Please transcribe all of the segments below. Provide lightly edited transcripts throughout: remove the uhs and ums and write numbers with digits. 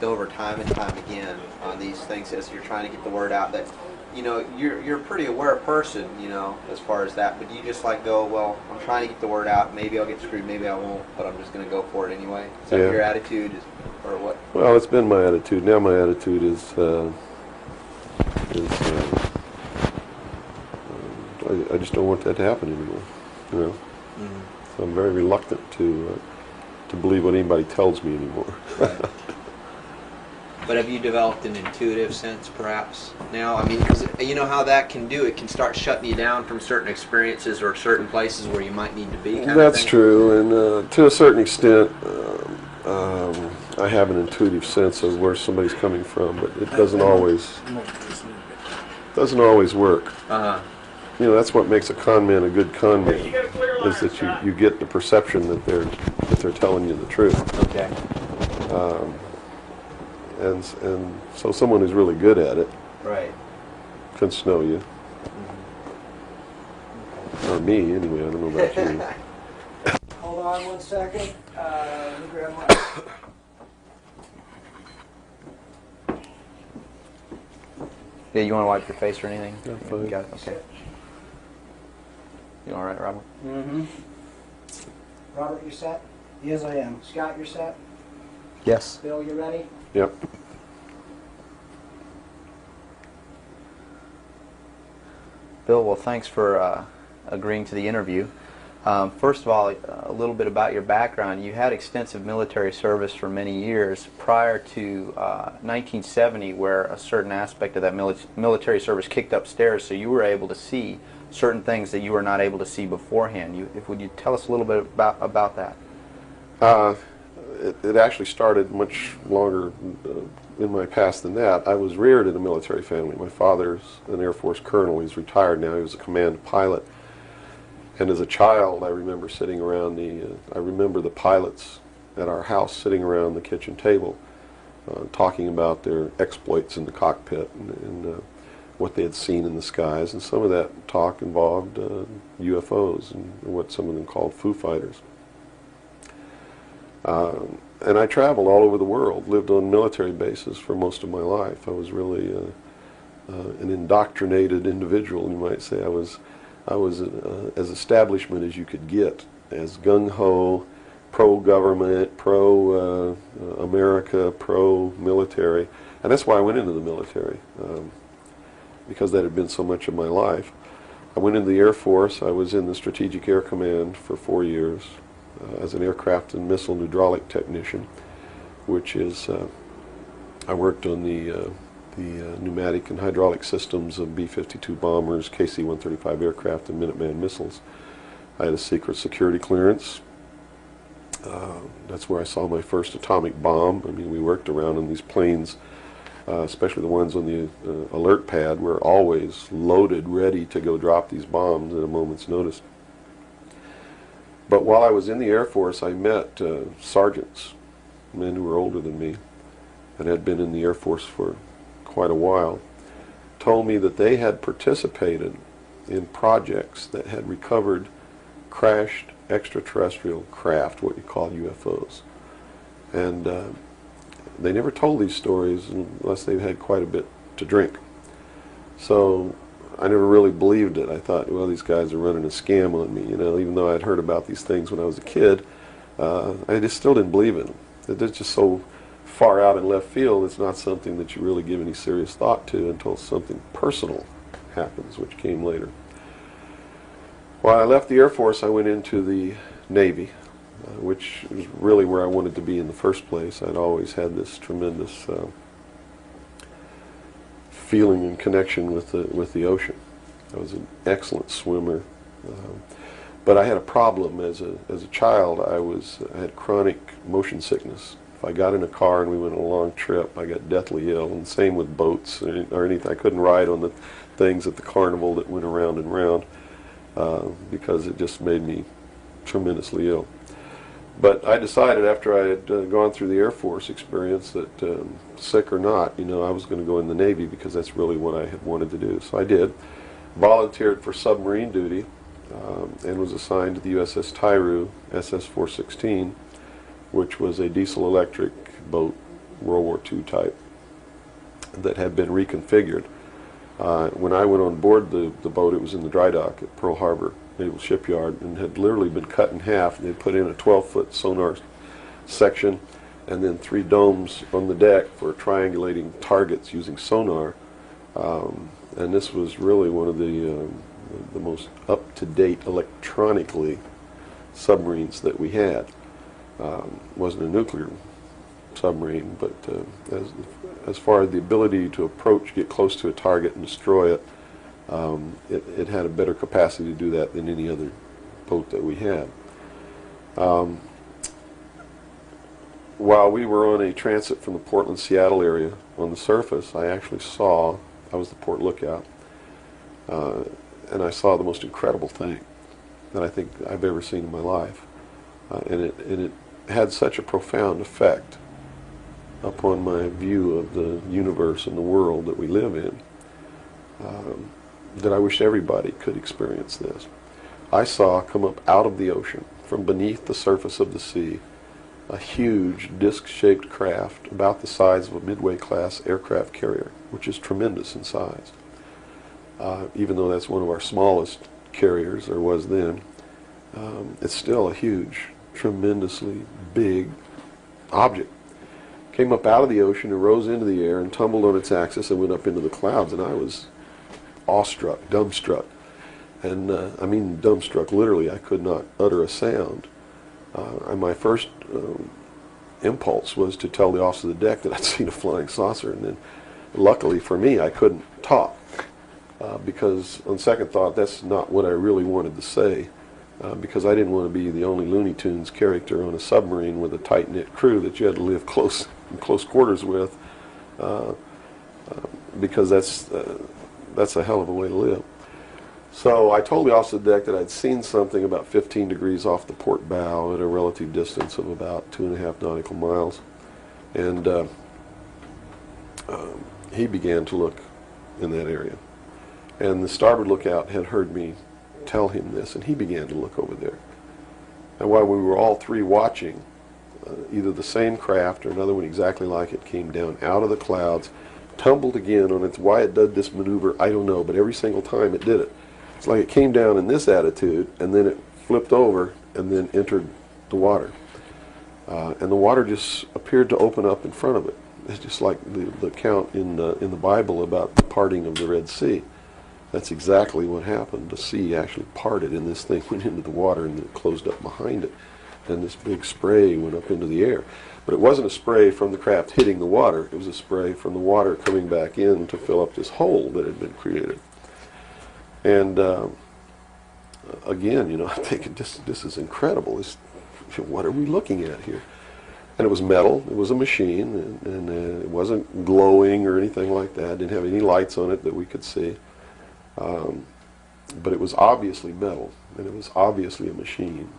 looked over time and time again on these things as you're trying to get the word out that, you know, you're a pretty aware person, you know, as far as that, but do you just like go, well, I'm trying to get the word out, maybe I'll get screwed, maybe I won't, but I'm just going to go for it anyway? Is that your attitude, or what? Well, it's been my attitude. Now my attitude is I just don't want that to happen anymore, you know. Mm-hmm. So I'm very reluctant to believe what anybody tells me anymore. Right. But have you developed an intuitive sense, perhaps, now? I mean, because you know how that can do. It can start shutting you down from certain experiences or certain places where you might need to be. That's true, and to a certain extent, I have an intuitive sense of where somebody's coming from, but it doesn't always work. Uh-huh. You know, that's what makes a con man a good con man, is that you get the perception that they're telling you the truth. Okay. And so someone who's really good at it, right, can snow you. Mm-hmm. Or me, anyway. I don't know about you. Hold on 1 second. Let me grab my... Yeah, you want to wipe your face or anything? Yeah, fine. You got it? Okay. You all right, Robert? Mm-hmm. Robert, you set? Yes, I am. Scott, you're set? Yes. Bill, you ready? Yep. Bill, well, thanks for agreeing to the interview. First of all, a little bit about your background. You had extensive military service for many years prior to 1970, where a certain aspect of that military service kicked upstairs, so you were able to see certain things that you were not able to see beforehand. Would you tell us a little bit about that? It actually started much longer in my past than that. I was reared in a military family. My father's an Air Force colonel. He's retired now. He was a command pilot. And as a child, I remember sitting around I remember the pilots at our house sitting around the kitchen table talking about their exploits in the cockpit and what they had seen in the skies. And some of that talk involved UFOs and what some of them called Foo Fighters. And I traveled all over the world, lived on military bases for most of my life. I was really an indoctrinated individual, you might say. I was as establishment as you could get, as gung-ho, pro-government, pro-America, pro-military. And that's why I went into the military, because that had been so much of my life. I went into the Air Force. I was in the Strategic Air Command for 4 years as an aircraft and missile and hydraulic technician, which is, I worked on the pneumatic and hydraulic systems of B-52 bombers, KC-135 aircraft, and Minuteman missiles. I had a secret security clearance. That's where I saw my first atomic bomb. I mean, we worked around on these planes, especially the ones on the alert pad, were always loaded, ready to go drop these bombs at a moment's notice. But while I was in the Air Force, I met sergeants, men who were older than me, and had been in the Air Force for quite a while, told me that they had participated in projects that had recovered crashed extraterrestrial craft, what you call UFOs. And they never told these stories unless they had quite a bit to drink. So I never really believed it. I thought, well, these guys are running a scam on me, you know, even though I'd heard about these things when I was a kid. I just still didn't believe in them. They're just so far out in left field, it's not something that you really give any serious thought to until something personal happens, which came later. While I left the Air Force, I went into the Navy, which was really where I wanted to be in the first place. I'd always had this tremendous feeling and connection with the ocean. I was an excellent swimmer, but I had a problem as a child. I had chronic motion sickness. If I got in a car and we went on a long trip, I got deathly ill, and same with boats or anything. I couldn't ride on the things at the carnival that went around and round because it just made me tremendously ill. But I decided after I had gone through the Air Force experience that sick or not, you know, I was going to go in the Navy because that's really what I had wanted to do. So I did. Volunteered for submarine duty and was assigned to the USS Tyru SS-416, which was a diesel-electric boat World War II type, that had been reconfigured. When I went on board the boat, it was in the dry dock at Pearl Harbor Naval Shipyard, and had literally been cut in half, and they'd put in a 12-foot sonar section and then 3 domes on the deck for triangulating targets using sonar. And this was really one of the most up-to-date electronically submarines that we had. Wasn't a nuclear submarine, but as far as the ability to approach, get close to a target and destroy it, it had a better capacity to do that than any other boat that we had. While we were on a transit from the Portland-Seattle area on the surface, I actually saw, I was the port lookout, and I saw the most incredible thing that I think I've ever seen in my life. And it had such a profound effect upon my view of the universe and the world that we live in, that I wish everybody could experience this. I saw come up out of the ocean, from beneath the surface of the sea, a huge disc-shaped craft about the size of a Midway-class aircraft carrier, which is tremendous in size. Even though that's one of our smallest carriers, or was then, it's still a huge, tremendously big object. Came up out of the ocean and rose into the air and tumbled on its axis and went up into the clouds, and I was awestruck, dumbstruck. And I mean dumbstruck, literally. I could not utter a sound. And my first impulse was to tell the officer of the deck that I'd seen a flying saucer, and then luckily for me I couldn't talk, because on second thought that's not what I really wanted to say, because I didn't want to be the only Looney Tunes character on a submarine with a tight-knit crew that you had to live in close quarters with, because that's a hell of a way to live. So I told the officer of the deck that I'd seen something about 15 degrees off the port bow at a relative distance of about 2.5 nautical miles. And he began to look in that area. And the starboard lookout had heard me tell him this, and he began to look over there. And while we were all three watching, either the same craft or another one exactly like it came down out of the clouds, tumbled again on its, why it did this maneuver, I don't know, but every single time it did it. It's like it came down in this attitude, and then it flipped over, and then entered the water. And the water just appeared to open up in front of it. It's just like the account in the Bible about the parting of the Red Sea. That's exactly what happened. The sea actually parted, and this thing went into the water, and it closed up behind it. And this big spray went up into the air. But it wasn't a spray from the craft hitting the water. It was a spray from the water coming back in to fill up this hole that had been created. And again, I'm thinking, this is incredible. What are we looking at here? And it was metal. It was a machine, and it wasn't glowing or anything like that. It didn't have any lights on it that we could see. But it was obviously metal, and it was obviously a machine.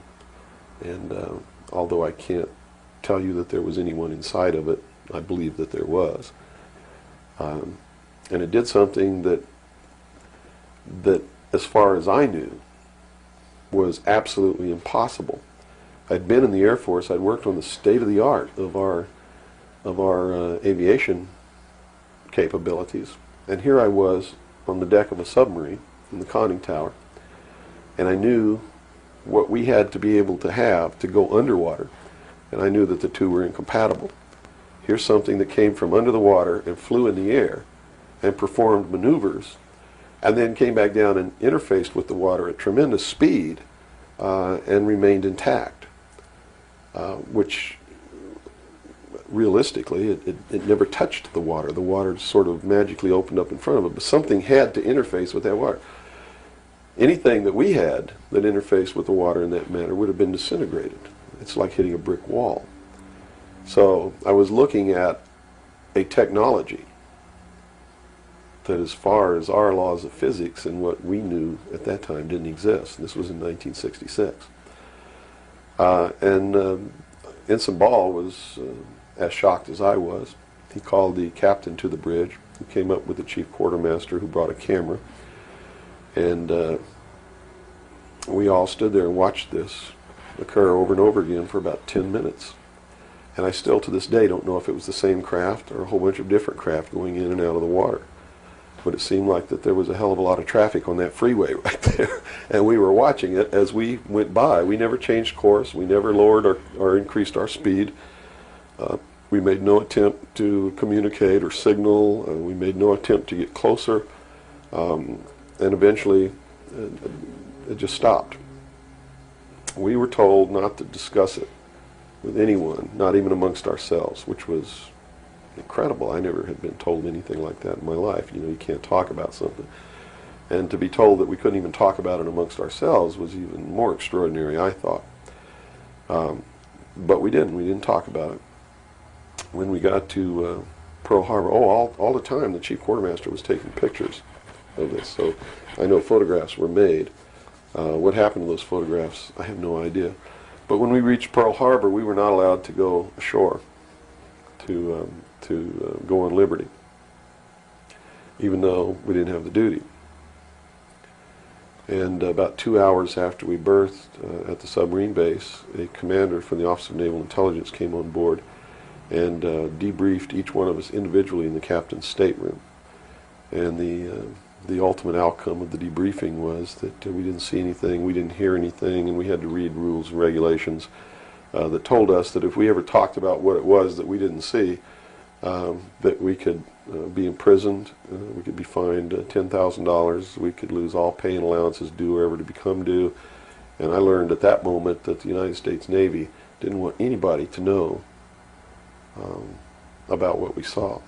And although I can't tell you that there was anyone inside of it, I believe that there was. And it did something that, as far as I knew, was absolutely impossible. I'd been in the Air Force. I'd worked on the state-of-the-art of our aviation capabilities. And here I was on the deck of a submarine in the conning tower, and I knew what we had to be able to have to go underwater, and I knew that the two were incompatible. Here's something that came from under the water and flew in the air and performed maneuvers, and then came back down and interfaced with the water at tremendous speed and remained intact, which realistically it never touched the water. The water sort of magically opened up in front of it, but something had to interface with that water. Anything that we had that interfaced with the water in that manner would have been disintegrated. It's like hitting a brick wall. So I was looking at a technology that, as far as our laws of physics and what we knew at that time, didn't exist. This was in 1966. Ensign Ball was as shocked as I was. He called the captain to the bridge, who came up with the chief quartermaster, who brought a camera. And we all stood there and watched this occur over and over again for about 10 minutes. And I still, to this day, don't know if it was the same craft or a whole bunch of different craft going in and out of the water. But it seemed like that there was a hell of a lot of traffic on that freeway right there. And we were watching it as we went by. We never changed course. We never lowered or increased our speed. We made no attempt to communicate or signal. We made no attempt to get closer. And eventually, it just stopped. We were told not to discuss it with anyone, not even amongst ourselves, which was incredible. I never had been told anything like that in my life. You know, you can't talk about something. And to be told that we couldn't even talk about it amongst ourselves was even more extraordinary, I thought. But we didn't. We didn't talk about it. When we got to Pearl Harbor, all the time the chief quartermaster was taking pictures of this. So I know photographs were made. What happened to those photographs, I have no idea. But when we reached Pearl Harbor, we were not allowed to go ashore to go on liberty, even though we didn't have the duty. And about 2 hours after we berthed at the submarine base, a commander from the Office of Naval Intelligence came on board and debriefed each one of us individually in the captain's stateroom. And the ultimate outcome of the debriefing was that we didn't see anything, we didn't hear anything, and we had to read rules and regulations that told us that if we ever talked about what it was that we didn't see, that we could be imprisoned, we could be fined $10,000, we could lose all pay and allowances due or ever to become due. And I learned at that moment that the United States Navy didn't want anybody to know about what we saw,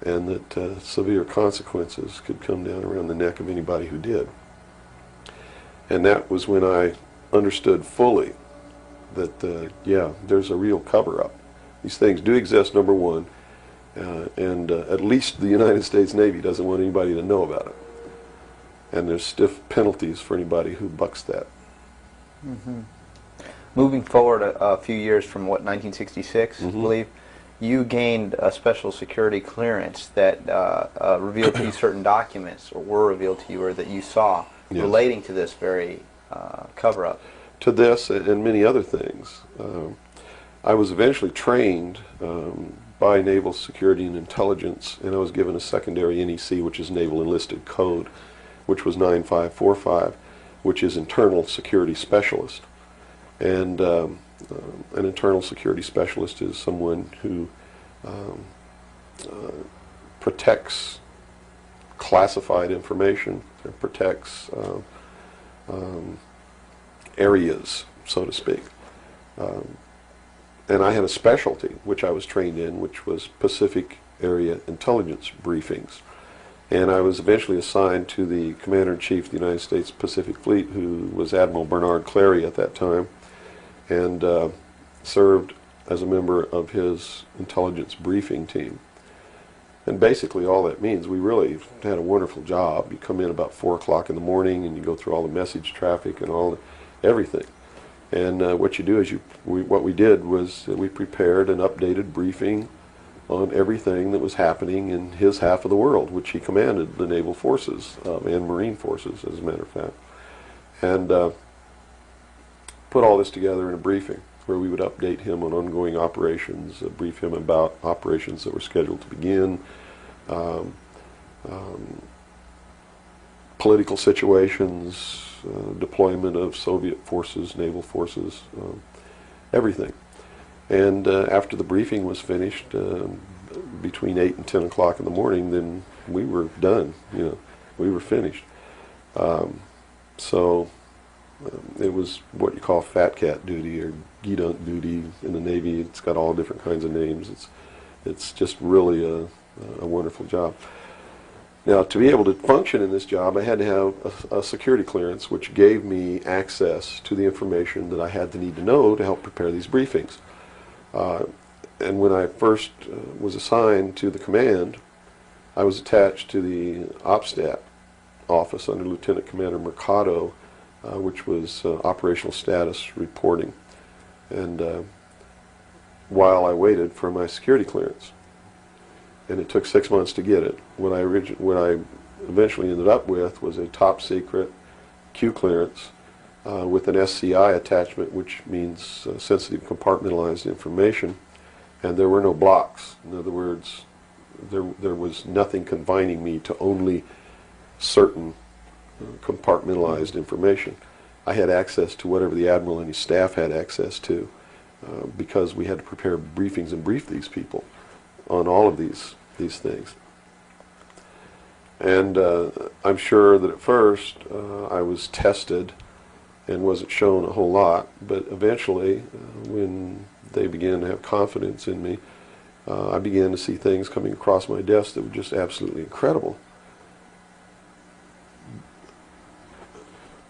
and that severe consequences could come down around the neck of anybody who did. And that was when I understood fully that, yeah, there's a real cover-up. These things do exist, number one, and at least the United States Navy doesn't want anybody to know about it. And there's stiff penalties for anybody who bucks that. Mm-hmm. Moving forward a few years from, what, 1966, I believe, you gained a special security clearance that revealed to you certain documents, or were revealed to you, or that you saw, yes, relating to this very cover-up. To this and many other things. I was eventually trained by Naval Security and Intelligence, and I was given a secondary NEC, which is Naval Enlisted Code, which was 9545, which is Internal Security Specialist. And an internal security specialist is someone who protects classified information, and protects areas, so to speak. And I had a specialty, which I was trained in, which was Pacific Area Intelligence Briefings. And I was eventually assigned to the Commander-in-Chief of the United States Pacific Fleet, who was Admiral Bernard Clary at that time, and served as a member of his intelligence briefing team. And basically all that means, we really had a wonderful job. You come in about 4 o'clock in the morning and you go through all the message traffic and everything. And what you do is what we did was we prepared an updated briefing on everything that was happening in his half of the world, which he commanded the naval forces and marine forces, as a matter of fact. And put all this together in a briefing where we would update him on ongoing operations, brief him about operations that were scheduled to begin, political situations, deployment of Soviet forces, naval forces, everything. And after the briefing was finished, between 8 and 10 o'clock in the morning, then we were done. You know, we were finished. So it was what you call fat cat duty or gedunk duty in the Navy. It's got all different kinds of names. It's just really a wonderful job. Now, to be able to function in this job, I had to have a security clearance, which gave me access to the information that I had to need to know to help prepare these briefings. And when I first was assigned to the command, I was attached to the OPSTAT office under Lieutenant Commander Mercado, which was operational status reporting, and while I waited for my security clearance. And it took 6 months to get it. What I eventually ended up with was a top secret Q clearance with an SCI attachment, which means sensitive compartmentalized information, and there were no blocks. In other words, there was nothing confining me to only certain compartmentalized information. I had access to whatever the Admiral and his staff had access to, because we had to prepare briefings and brief these people on all of these things. And I'm sure that at first I was tested and wasn't shown a whole lot, but eventually when they began to have confidence in me, I began to see things coming across my desk that were just absolutely incredible.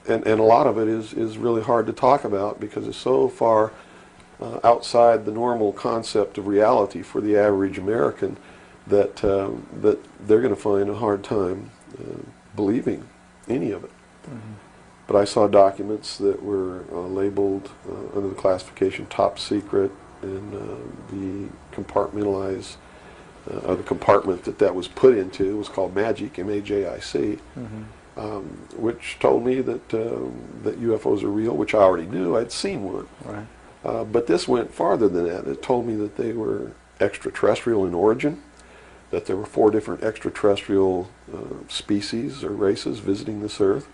And a lot of it is really hard to talk about because it's so far outside the normal concept of reality for the average American that that they're going to find a hard time believing any of it. Mm-hmm. But I saw documents that were labeled under the classification top secret, and the compartmentalized the compartment that was put into was called MAGIC, M-A-J-I-C. Mm-hmm. Which told me that that UFOs are real, which I already knew. I'd seen one. Right. But this went farther than that. It told me that they were extraterrestrial in origin, that there were 4 different extraterrestrial species or races visiting this Earth,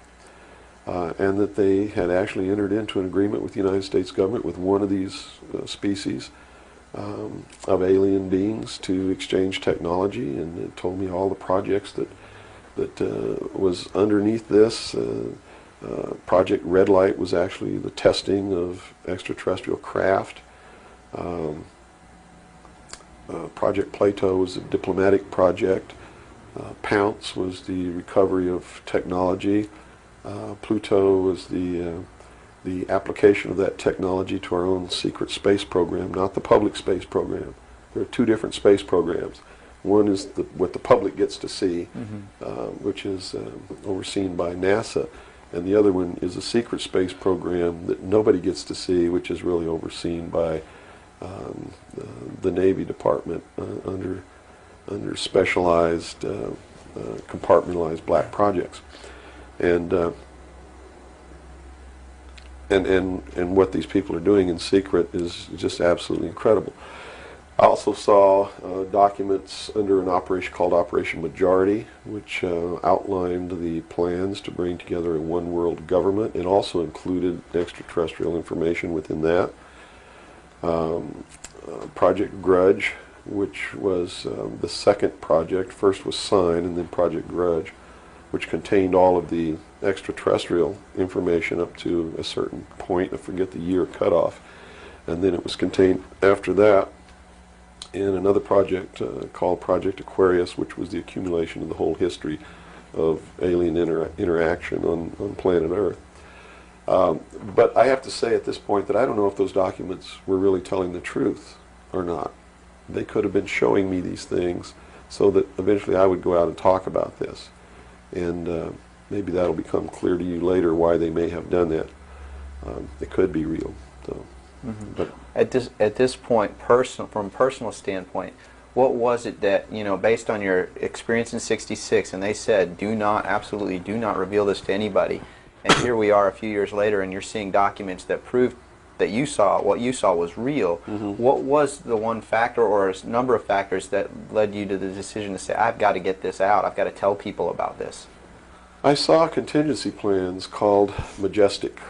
and that they had actually entered into an agreement with the United States government with one of these species of alien beings to exchange technology, and it told me all the projects that was underneath this. Project Red Light was actually the testing of extraterrestrial craft. Project Plato was a diplomatic project. Pounce was the recovery of technology. Pluto was the application of that technology to our own secret space program, not the public space program. There are 2 different space programs. One is what the public gets to see, which is overseen by NASA, and the other one is a secret space program that nobody gets to see, which is really overseen by the Navy Department under specialized compartmentalized black projects, and what these people are doing in secret is just absolutely incredible. I also saw documents under an operation called Operation Majority, which outlined the plans to bring together a one-world government. It also included extraterrestrial information within that. Project Grudge, which was the second project. First was Sign, and then Project Grudge, which contained all of the extraterrestrial information up to a certain point. I forget the year cutoff. And then it was contained after that in another project called Project Aquarius, which was the accumulation of the whole history of alien interaction on planet Earth. But I have to say at this point that I don't know if those documents were really telling the truth or not. They could have been showing me these things so that eventually I would go out and talk about this. And maybe that'll become clear to you later why they may have done that. It could be real. So. Mm-hmm. But at this point, from a personal standpoint, what was it that, based on your experience in '66, and they said, absolutely do not reveal this to anybody, and here we are a few years later, and you're seeing documents that proved that what you saw was real. Mm-hmm. What was the one factor or a number of factors that led you to the decision to say, I've got to get this out, I've got to tell people about this? I saw contingency plans called Majestic.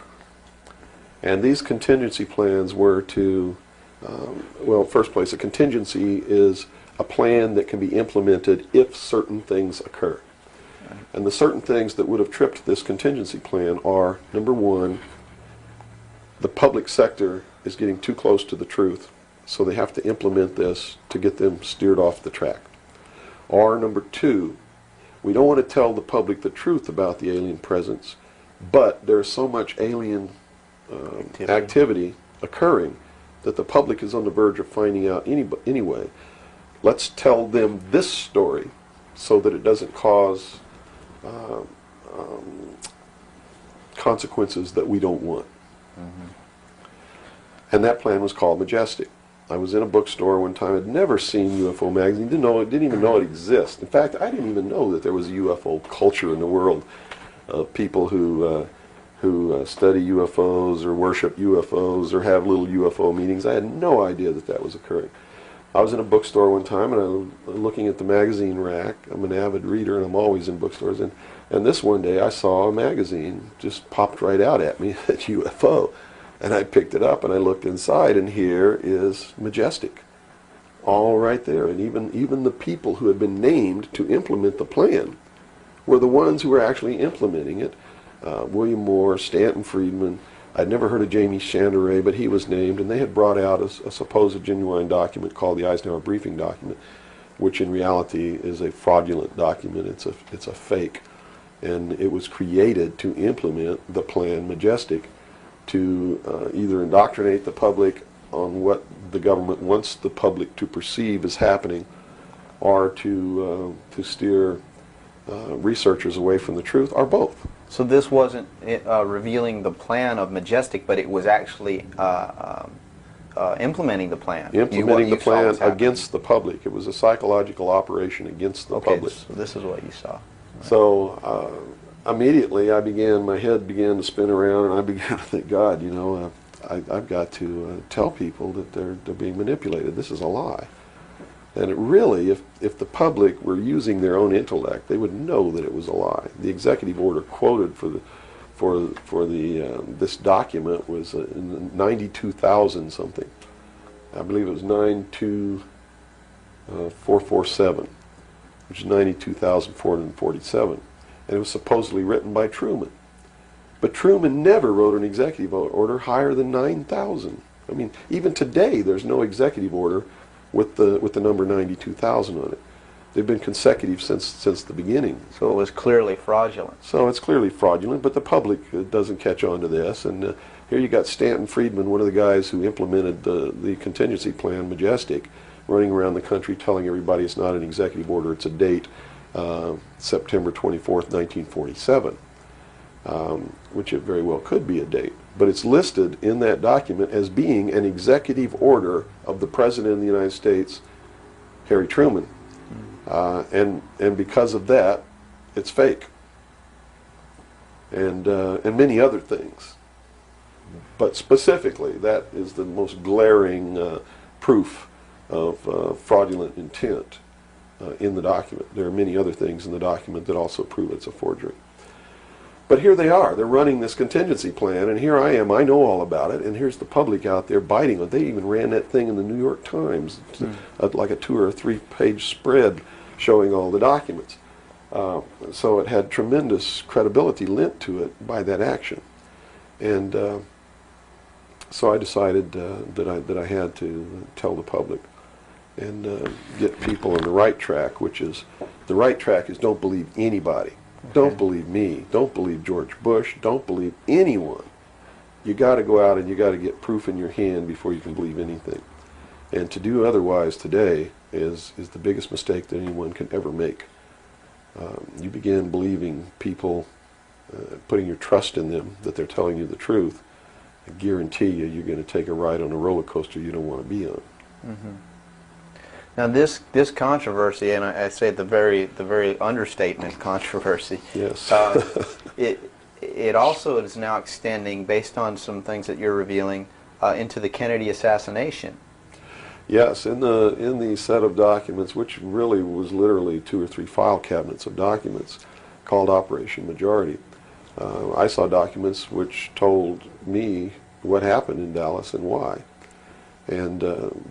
And these contingency plans were to, first place, a contingency is a plan that can be implemented if certain things occur. Right. And the certain things that would have tripped this contingency plan are, number 1, the public sector is getting too close to the truth, so they have to implement this to get them steered off the track. Or number 2, we don't want to tell the public the truth about the alien presence, but there's so much alien activity occurring that the public is on the verge of finding out anyway. Let's tell them this story so that it doesn't cause consequences that we don't want. Mm-hmm. And that plan was called Majestic. I was in a bookstore one time. I'd never seen UFO magazine. Didn't even know it existed. In fact, I didn't even know that there was a UFO culture in the world of people who who study UFOs or worship UFOs or have little UFO meetings. I had no idea that that was occurring. I was in a bookstore one time and I was looking at the magazine rack. I'm an avid reader and I'm always in bookstores. And this one day I saw a magazine just popped right out at me at UFO. And I picked it up and I looked inside and here is Majestic. All right there. And even the people who had been named to implement the plan were the ones who were actually implementing it. William Moore, Stanton Friedman. I'd never heard of Jamie Chanderay, but he was named, and they had brought out a supposed genuine document called the Eisenhower Briefing Document, which in reality is a fraudulent document. It's a fake, and it was created to implement the plan Majestic to either indoctrinate the public on what the government wants the public to perceive as happening, or to steer researchers away from the truth, or both. So this wasn't revealing the plan of Majestic, but it was actually implementing the plan. Implementing the plan against the public. It was a psychological operation against the public. So this is what you saw. Right. So immediately my head began to spin around, and I began to think, God, you know, I've got to tell people that they're being manipulated. This is a lie. And it really, if the public were using their own intellect, they would know that it was a lie. The executive order quoted for this document was 92,000 something. I believe it was 92447, which is 92,447, and it was supposedly written by Truman. But Truman never wrote an executive order higher than 9,000. I mean, even today, there's no executive order with the number 92,000 on it. They've been consecutive since the beginning. So it was clearly fraudulent. So it's clearly fraudulent, but the public doesn't catch on to this. And here you got Stanton Friedman, one of the guys who implemented the contingency plan, Majestic, running around the country telling everybody it's not an executive order, it's a date, September 24th, 1947, which it very well could be a date. But it's listed in that document as being an executive order of the President of the United States, Harry Truman. And because of that, it's fake. And many other things. But specifically, that is the most glaring proof of fraudulent intent in the document. There are many other things in the document that also prove it's a forgery. But here they are. They're running this contingency plan, and here I am. I know all about it, and here's the public out there biting on it. They even ran that thing in the New York Times, like a 2 or 3 page spread showing all the documents. So it had tremendous credibility lent to it by that action. And so I decided that I had to tell the public and get people on the right track, which is, the right track is don't believe anybody. Okay. Don't believe me. Don't believe George Bush. Don't believe anyone. You got to go out and you got to get proof in your hand before you can believe anything. And to do otherwise today is the biggest mistake that anyone can ever make. You begin believing people, putting your trust in them, that they're telling you the truth. I guarantee you're going to take a ride on a roller coaster you don't want to be on. Mm-hmm. Now this controversy, and I say the very understatement controversy. Yes. It also is now extending, based on some things that you're revealing, into the Kennedy assassination. Yes, in the set of documents, which really was literally 2 or 3 file cabinets of documents, called Operation Majority, I saw documents which told me what happened in Dallas and why. And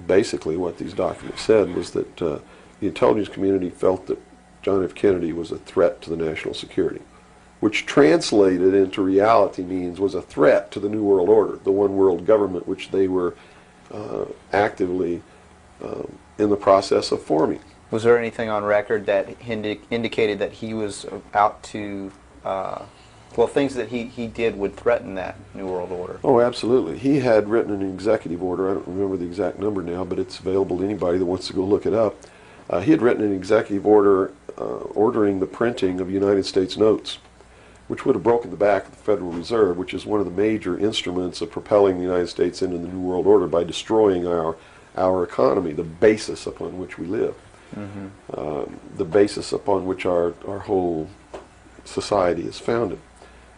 basically what these documents said was that the intelligence community felt that John F. Kennedy was a threat to the national security, which translated into reality means was a threat to the New World Order, the one world government which they were actively in the process of forming. Was there anything on record that indicated that he was out to, well, things that he did would threaten that New World Order? Oh, absolutely. He had written an executive order. I don't remember the exact number now, but it's available to anybody that wants to go look it up. He had written an executive order ordering the printing of United States notes, which would have broken the back of the Federal Reserve, which is one of the major instruments of propelling the United States into the New World Order by destroying our economy, the basis upon which we live, the basis upon which our whole society is founded.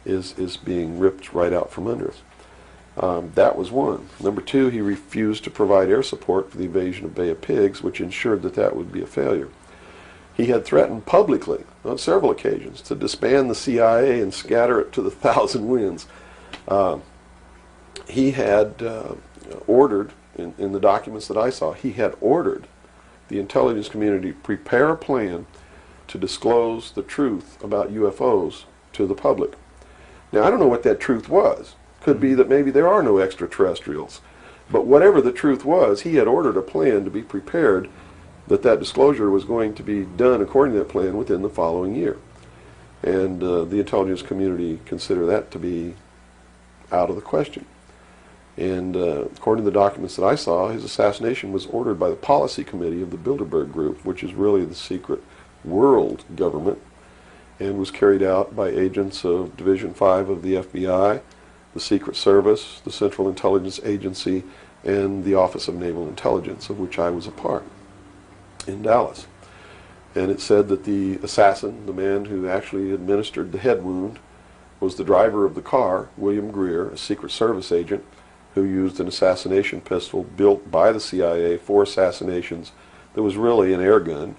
is being ripped right out from under us. That was one. Number two, he refused to provide air support for the invasion of Bay of Pigs, which ensured that that would be a failure. He had threatened publicly on several occasions to disband the CIA and scatter it to the thousand winds. He had ordered, in the documents that I saw, he had ordered the intelligence community to prepare a plan to disclose the truth about UFOs to the public. Now, I don't know what that truth was. Could be that maybe there are no extraterrestrials. But whatever the truth was, he had ordered a plan to be prepared that that disclosure was going to be done according to that plan within the following year. And the intelligence community considered that to be out of the question. And according to the documents that I saw, his assassination was ordered by the policy committee of the Bilderberg Group, which is really the secret world government, and was carried out by agents of Division 5 of the FBI, the Secret Service, the Central Intelligence Agency, and the Office of Naval Intelligence, of which I was a part, in Dallas. And it said that the assassin, the man who actually administered the head wound, was the driver of the car, William Greer, a Secret Service agent, who used an assassination pistol built by the CIA for assassinations that was really an air gun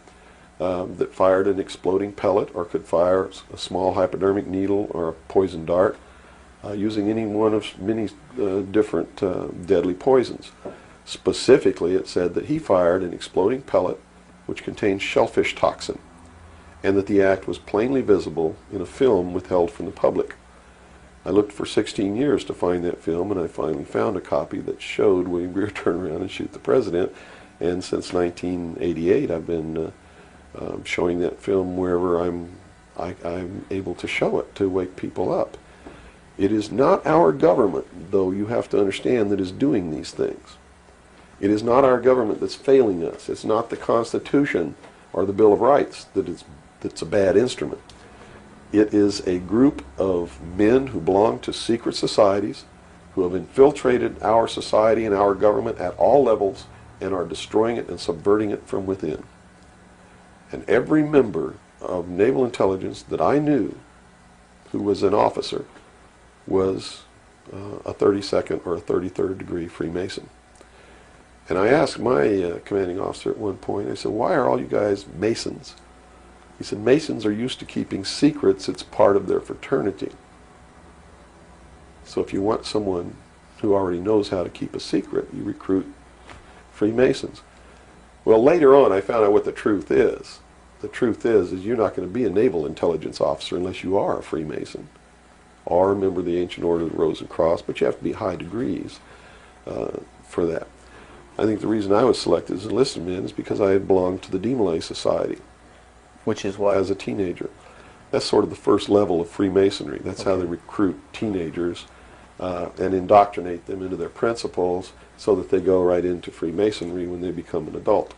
that fired an exploding pellet or could fire a small hypodermic needle or a poison dart using any one of many different deadly poisons. Specifically, it said that he fired an exploding pellet which contained shellfish toxin, and that the act was plainly visible in a film withheld from the public. I looked for 16 years to find that film, and I finally found a copy that showed William Greer turn around and shoot the president. And since 1988, I've been showing that film wherever I'm able to show it to wake people up. It is not our government, though you have to understand, that is doing these things. It is not our government that's failing us. It's not the Constitution or the Bill of Rights that's a bad instrument. It is a group of men who belong to secret societies, who have infiltrated our society and our government at all levels and are destroying it and subverting it from within. And every member of naval intelligence that I knew who was an officer was a 32nd or a 33rd degree Freemason. And I asked my commanding officer at one point, I said, why are all you guys Masons? He said, Masons are used to keeping secrets. It's part of their fraternity. So if you want someone who already knows how to keep a secret, you recruit Freemasons. Well, later on, I found out what the truth is. The truth is you're not going to be a naval intelligence officer unless you are a Freemason or a member of the Ancient Order of the Rose and Cross, but you have to be high degrees for that. I think the reason I was selected as an enlisted man is because I had belonged to the Demolay Society. Which is what? As a teenager. That's sort of the first level of Freemasonry. That's how they recruit teenagers and indoctrinate them into their principles so that they go right into Freemasonry when they become an adult.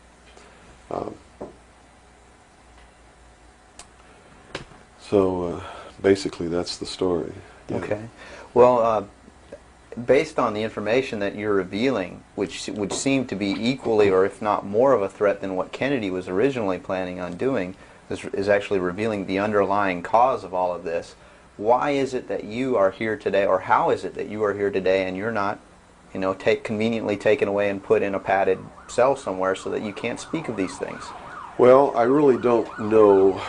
So basically that's the story. Yeah. Okay. Well, based on the information that you're revealing, which would seem to be equally or if not more of a threat than what Kennedy was originally planning on doing, is actually revealing the underlying cause of all of this. Why is it that you are here today, or how is it that you are here today and you're not, conveniently taken away and put in a padded cell somewhere so that you can't speak of these things? Well, I really don't know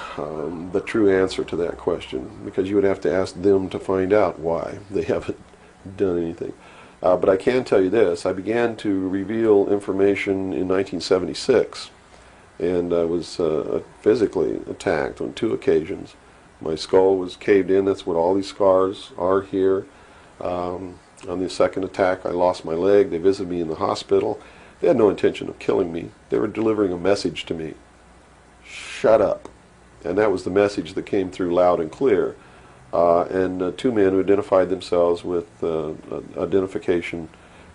the true answer to that question, because you would have to ask them to find out why they haven't done anything. But I can tell you this. I began to reveal information in 1976, and I was physically attacked on 2 occasions. My skull was caved in. That's what all these scars are here. On the second attack, I lost my leg. They visited me in the hospital. They had no intention of killing me. They were delivering a message to me. Shut up. And that was the message that came through loud and clear. And 2 men who identified themselves with identification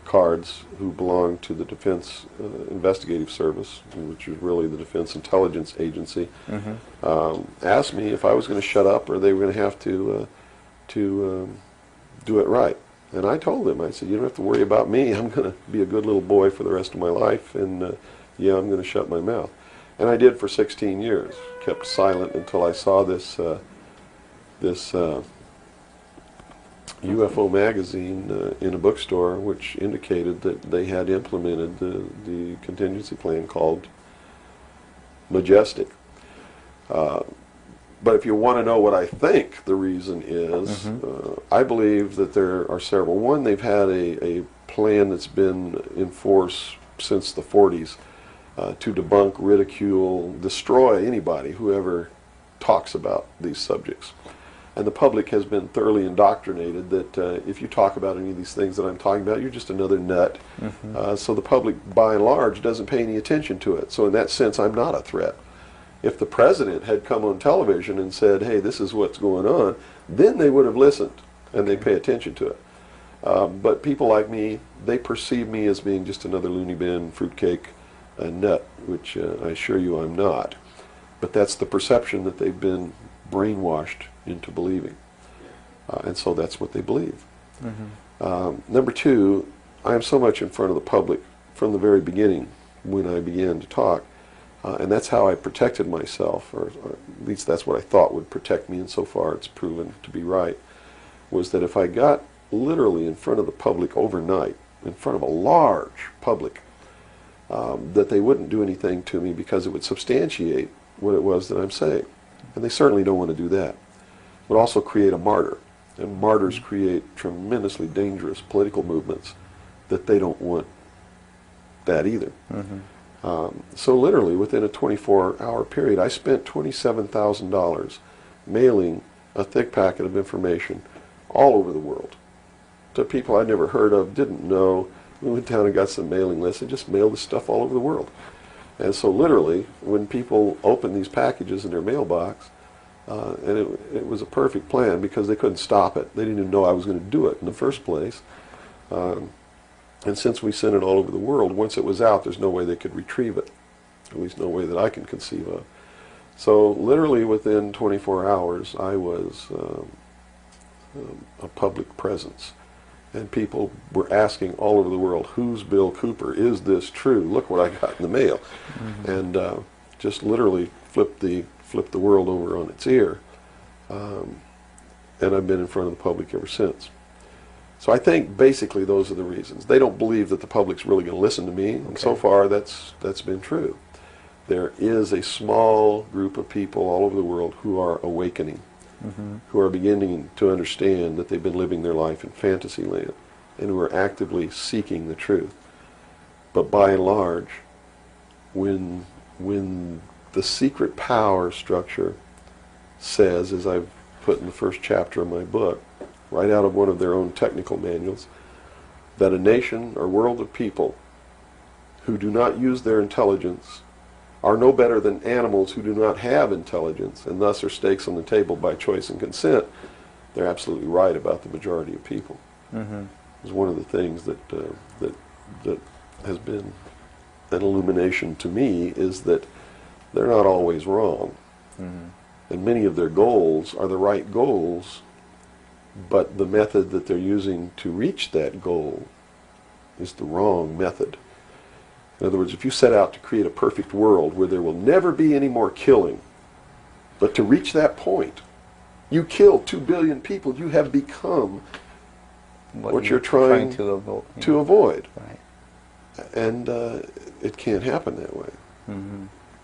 cards who belonged to the Defense Investigative Service, which is really the Defense Intelligence Agency, asked me if I was going to shut up or they were going to have to do it right. And I told them, I said, you don't have to worry about me. I'm going to be a good little boy for the rest of my life, and yeah, I'm going to shut my mouth. And I did for 16 years, kept silent until I saw this UFO magazine in a bookstore, which indicated that they had implemented the contingency plan called Majestic. But if you want to know what I think the reason is, I believe that there are several. One, they've had a plan that's been in force since the 40s to debunk, ridicule, destroy anybody who ever talks about these subjects. And the public has been thoroughly indoctrinated that if you talk about any of these things that I'm talking about, you're just another nut. So the public, by and large, doesn't pay any attention to it. So in that sense, I'm not a threat. If the president had come on television and said, hey, this is what's going on, then they would have listened and they pay attention to it. But people like me, they perceive me as being just another loony bin, fruitcake, nut, which I assure you I'm not. But that's the perception that they've been brainwashed into believing. And so that's what they believe. Number two, I am so much in front of the public from the very beginning when I began to talk. And that's how I protected myself, or at least that's what I thought would protect me, and so far it's proven to be right, was that if I got literally in front of the public overnight, in front of a large public, that they wouldn't do anything to me because it would substantiate what it was that I'm saying. And they certainly don't want to do that. It would also create a martyr, and martyrs create tremendously dangerous political movements that they don't want that either. So literally within a 24-hour period, I spent $27,000 mailing a thick packet of information all over the world to people I'd never heard of, didn't know. We went down and got some mailing lists and just mailed this stuff all over the world. And so literally, when people opened these packages in their mailbox, and it was a perfect plan because they couldn't stop it. They didn't even know I was going to do it in the first place. And since we sent it all over the world, once it was out, there's no way they could retrieve it. At least no way that I can conceive of. So literally within 24 hours, I was a public presence. And people were asking all over the world, who's Bill Cooper? Is this true? Look what I got in the mail. And just literally flipped the world over on its ear. And I've been in front of the public ever since. So I think basically those are the reasons. They don't believe that the public's really going to listen to me, and so far that's been true. There is a small group of people all over the world who are awakening, who are beginning to understand that they've been living their life in fantasy land, and who are actively seeking the truth. But by and large, when the secret power structure says, as I've put in the first chapter of my book, right out of one of their own technical manuals, that a nation or world of people who do not use their intelligence are no better than animals who do not have intelligence, and thus are stakes on the table by choice and consent, they're absolutely right about the majority of people. It's one of the things that has been an illumination to me, is that they're not always wrong. And many of their goals are the right goals, but the method that they're using to reach that goal is the wrong method. In other words, if you set out to create a perfect world where there will never be any more killing, but to reach that point, you kill 2 billion people, you have become what you're trying to avoid. Right. And it can't happen that way.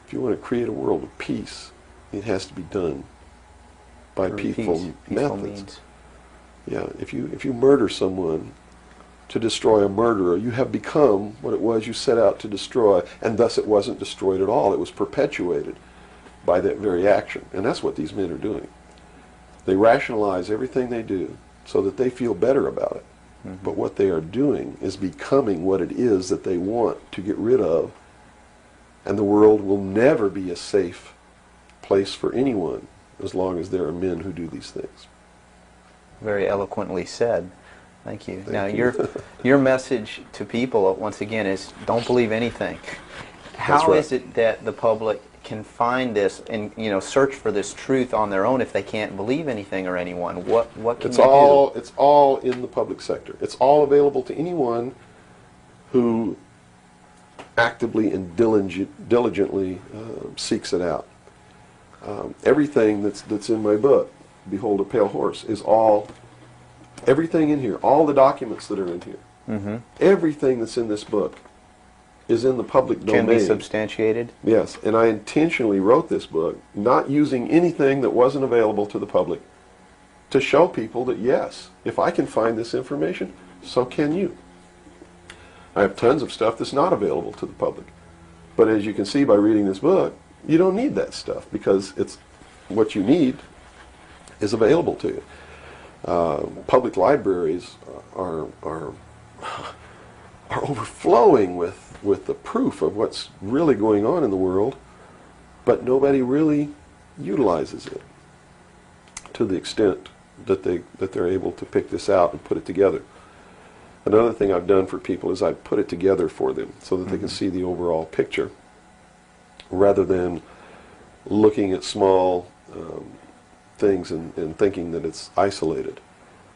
If you want to create a world of peace, it has to be done by peaceful methods. Means. Yeah, if you murder someone to destroy a murderer, you have become what it was you set out to destroy, and thus it wasn't destroyed at all. It was perpetuated by that very action. And that's what these men are doing. They rationalize everything they do so that they feel better about it. But what they are doing is becoming what it is that they want to get rid of, and the world will never be a safe place for anyone as long as there are men who do these things. Very eloquently said. Thank you. Now, you. your message to people, once again, is don't believe anything. How is it that the public can find this and search for this truth on their own if they can't believe anything or anyone? What can you do? It's all in the public sector. It's all available to anyone who actively and diligently seeks it out. Everything that's in my book, Behold a Pale Horse, is all Everything in here, all the documents that are in here, everything that's in this book is in the public domain. Can be substantiated? Yes, and I intentionally wrote this book not using anything that wasn't available to the public to show people that, yes, if I can find this information, so can you. I have tons of stuff that's not available to the public. But as you can see by reading this book, you don't need that stuff because it's what you need is available to you. Public libraries are overflowing with the proof of what's really going on in the world, but nobody really utilizes it to the extent that they're able to pick this out and put it together. Another thing I've done for people is I've put it together for them so that they can see the overall picture rather than looking at small things and thinking that it's isolated.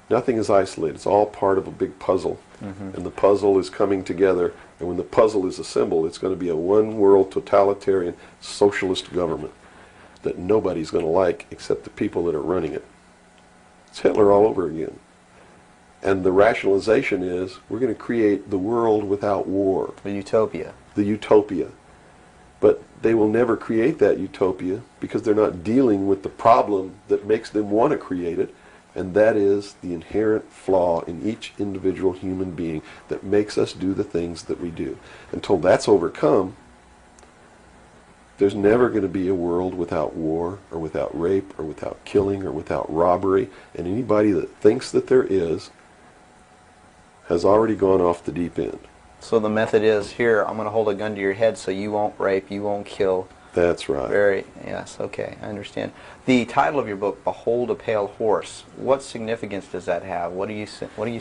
Nothing is isolated. It's all part of a big puzzle. And the puzzle is coming together, and when the puzzle is assembled, it's going to be a one-world totalitarian socialist government that nobody's going to like except the people that are running it. It's Hitler all over again. And the rationalization is we're going to create the world without war. The utopia. The utopia. But they will never create that utopia because they're not dealing with the problem that makes them want to create it, and that is the inherent flaw in each individual human being that makes us do the things that we do. Until that's overcome, there's never going to be a world without war or without rape or without killing or without robbery, and anybody that thinks that there is has already gone off the deep end. So the method is, here, I'm going to hold a gun to your head so you won't rape, you won't kill. That's right. Yes, okay, I understand. The title of your book, Behold a Pale Horse, what significance does that have? What are you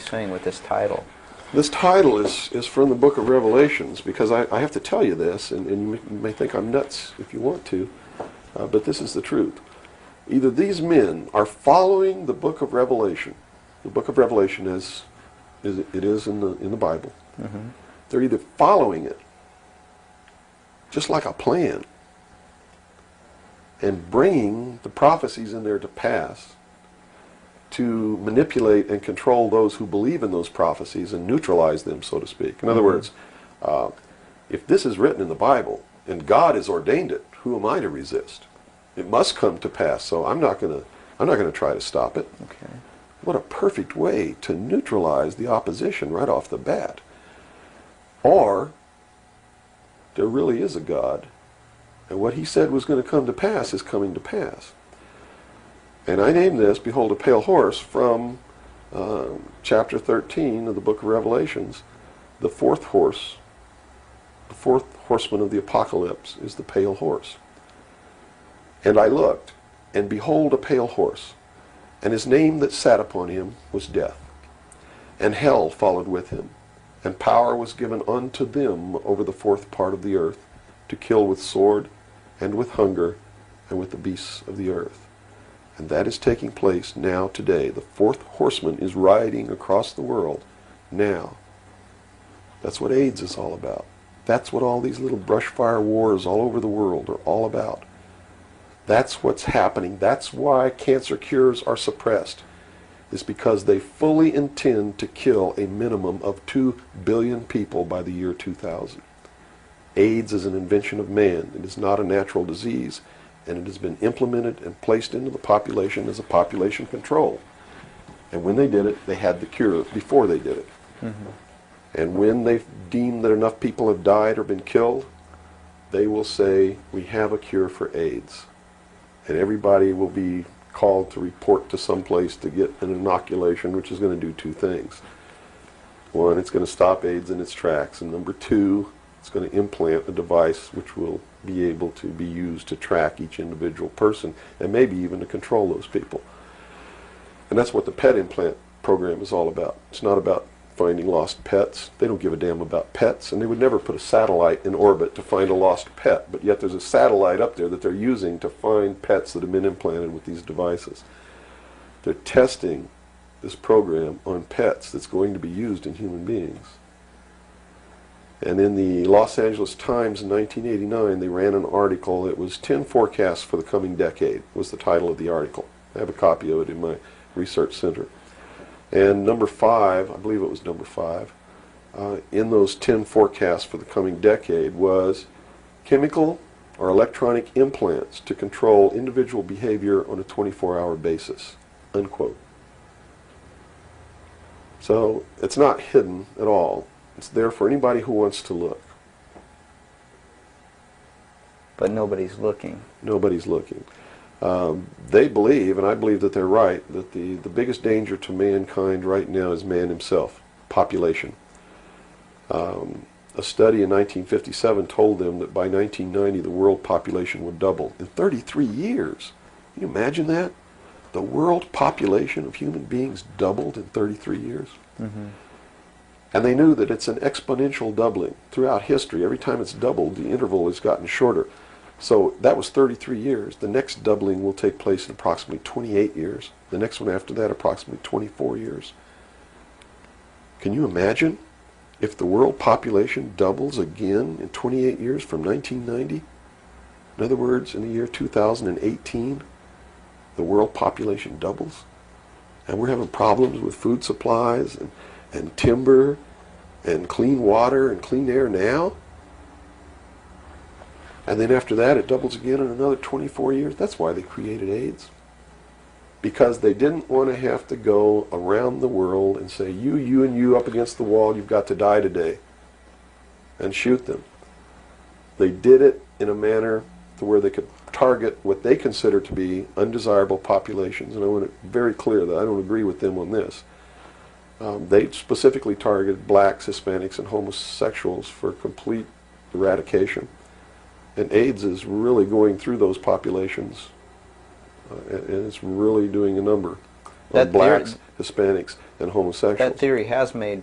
saying with this title? This title is from the book of Revelations, because I have to tell you this, and you may think I'm nuts if you want to, but this is the truth. Either these men are following the book of Revelation. The book of Revelation is in the Bible. They're either following it, just like a plan, and bringing the prophecies in there to pass to manipulate and control those who believe in those prophecies and neutralize them, so to speak. In other words, if this is written in the Bible and God has ordained it, who am I to resist? It must come to pass, so I'm not going to try to stop it. Okay. What a perfect way to neutralize the opposition right off the bat. Or there really is a God, and what he said was going to come to pass is coming to pass. And I named this, Behold a Pale Horse, from chapter 13 of the book of Revelations. The fourth horse, the fourth horseman of the apocalypse is the pale horse. And I looked, and behold a pale horse, and his name that sat upon him was Death. And hell followed with him, and power was given unto them over the fourth part of the earth, to kill with sword, and with hunger, and with the beasts of the earth. And that is taking place now today. The fourth horseman is riding across the world now. That's what AIDS is all about. That's what all these little brush fire wars all over the world are all about. That's what's happening. That's why cancer cures are suppressed. It's because they fully intend to kill a minimum of 2 billion people by the year 2000. AIDS is an invention of man. It is not a natural disease, and it has been implemented and placed into the population as a population control. And when they did it, they had the cure before they did it. And when they deem that enough people have died or been killed, they will say, we have a cure for AIDS. And everybody will be called to report to some place to get an inoculation, which is going to do two things. One, it's going to stop AIDS in its tracks. And number two, it's going to implant a device which will be able to be used to track each individual person and maybe even to control those people. And that's what the pet implant program is all about. It's not about finding lost pets. They don't give a damn about pets, and they would never put a satellite in orbit to find a lost pet, but yet there's a satellite up there that they're using to find pets that have been implanted with these devices. They're testing this program on pets that's going to be used in human beings. And in the Los Angeles Times in 1989, they ran an article. It was 10 forecasts for the coming decade, was the title of the article. I have a copy of it in my research center. And number 5, I believe it was number 5, in those 10 forecasts for the coming decade was chemical or electronic implants to control individual behavior on a 24-hour basis, unquote. So it's not hidden at all. It's there for anybody who wants to look. But nobody's looking. Nobody's looking. They believe, and I believe that they're right, that the biggest danger to mankind right now is man himself, population. A study in 1957 told them that by 1990 the world population would double in 33 years. Can you imagine that? The world population of human beings doubled in 33 years. Mm-hmm. And they knew that it's an exponential doubling throughout history. Every time it's doubled, the interval has gotten shorter. So that was 33 years. The next doubling will take place in approximately 28 years. The next one after that, approximately 24 years. Can you imagine if the world population doubles again in 28 years from 1990? In other words, in the year 2018, the world population doubles. And we're having problems with food supplies and timber and clean water and clean air now. And then after that it doubles again in another 24 years. That's why they created AIDS. Because they didn't want to have to go around the world and say, you and you up against the wall, you've got to die today. And shoot them. They did it in a manner to where they could target what they consider to be undesirable populations. And I want to be very clear that I don't agree with them on this. They specifically targeted blacks, Hispanics, and homosexuals for complete eradication. And AIDS is really going through those populations, and it's really doing a number on blacks, Hispanics, and homosexuals. That theory has made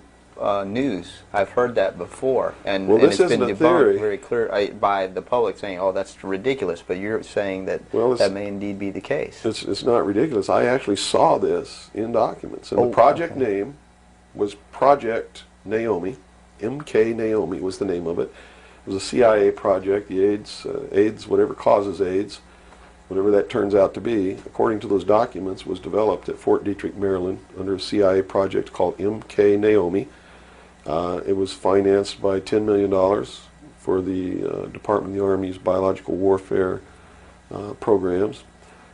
news. I've heard that before, and, well, and it's been a debunked theory. very clear by the public, saying, "Oh, that's ridiculous." But you're saying that that may indeed be the case. It's not ridiculous. I actually saw this in documents, and the project name was Project Naomi. MK Naomi was the name of it. It was a CIA project. The AIDS, whatever causes AIDS, whatever that turns out to be, according to those documents, was developed at Fort Detrick, Maryland, under a CIA project called MK Naomi. It was financed by $10 million for the Department of the Army's biological warfare programs.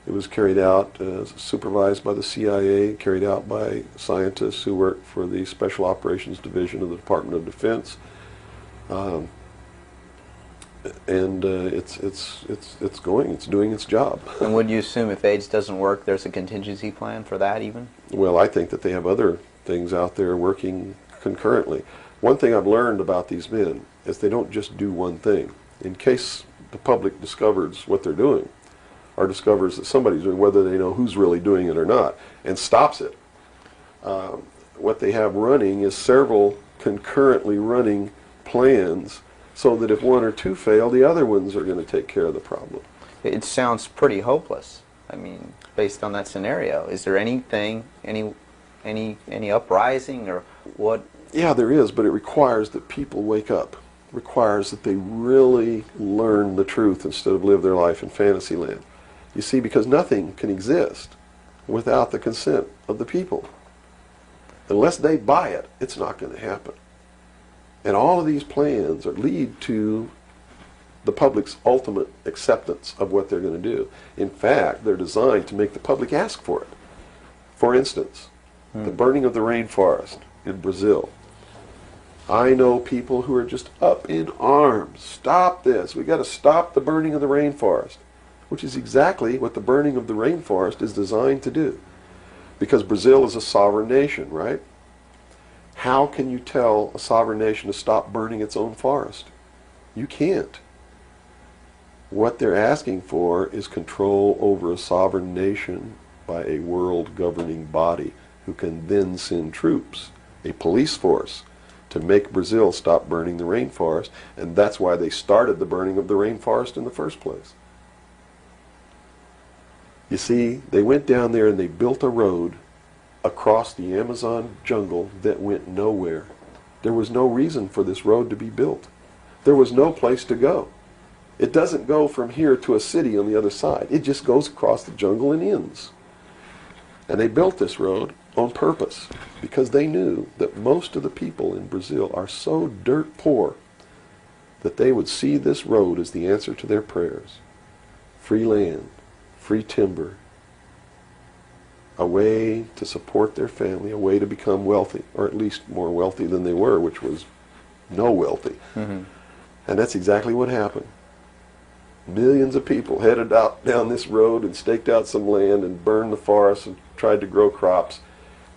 It was carried out, supervised by the CIA, carried out by scientists who worked for the Special Operations Division of the Department of Defense. And it's doing its job. And would you assume if AIDS doesn't work, there's a contingency plan for that even? Well, I think that they have other things out there working concurrently. One thing I've learned about these men is they don't just do one thing. In case the public discovers what they're doing, or discovers that somebody's doing, whether they know who's really doing it or not, and stops it. What they have running is several concurrently running plans, so that if one or two fail, the other ones are going to take care of the problem. It sounds pretty hopeless. I mean, based on that scenario, is there anything, any uprising or what? Yeah, there is, but it requires that people wake up. It requires that they really learn the truth instead of live their life in fantasy land. You see, because nothing can exist without the consent of the people. Unless they buy it, it's not going to happen. And all of these plans lead to the public's ultimate acceptance of what they're going to do. In fact, they're designed to make the public ask for it. For instance, the burning of the rainforest in Brazil. I know people who are just up in arms. Stop this. We've got to stop the burning of the rainforest. Which is exactly what the burning of the rainforest is designed to do. Because Brazil is a sovereign nation, right? How can you tell a sovereign nation to stop burning its own forest? You can't. What they're asking for is control over a sovereign nation by a world governing body who can then send troops, a police force, to make Brazil stop burning the rainforest. And that's why they started the burning of the rainforest in the first place. You see, they went down there and they built a road across the Amazon jungle that went nowhere. There was no reason for this road to be built. There was no place to go. It doesn't go from here to a city on the other side. It just goes across the jungle and ends. And they built this road, on purpose, because they knew that most of the people in Brazil are so dirt poor that they would see this road as the answer to their prayers. Free land, free timber, a way to support their family, a way to become wealthy, or at least more wealthy than they were, which was no wealthy. Mm-hmm. And that's exactly what happened. Millions of people headed out down this road and staked out some land and burned the forest and tried to grow crops.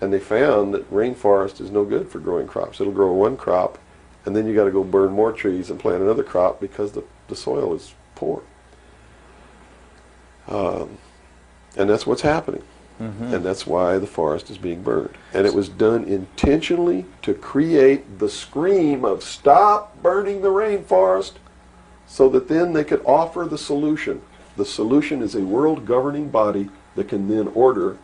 And they found that rainforest is no good for growing crops. It'll grow one crop, and then you got to go burn more trees and plant another crop because the soil is poor. And that's what's happening. Mm-hmm. And that's why the forest is being burned. And it was done intentionally to create the scream of stop burning the rainforest, so that then they could offer the solution. The solution is a world governing body that can then order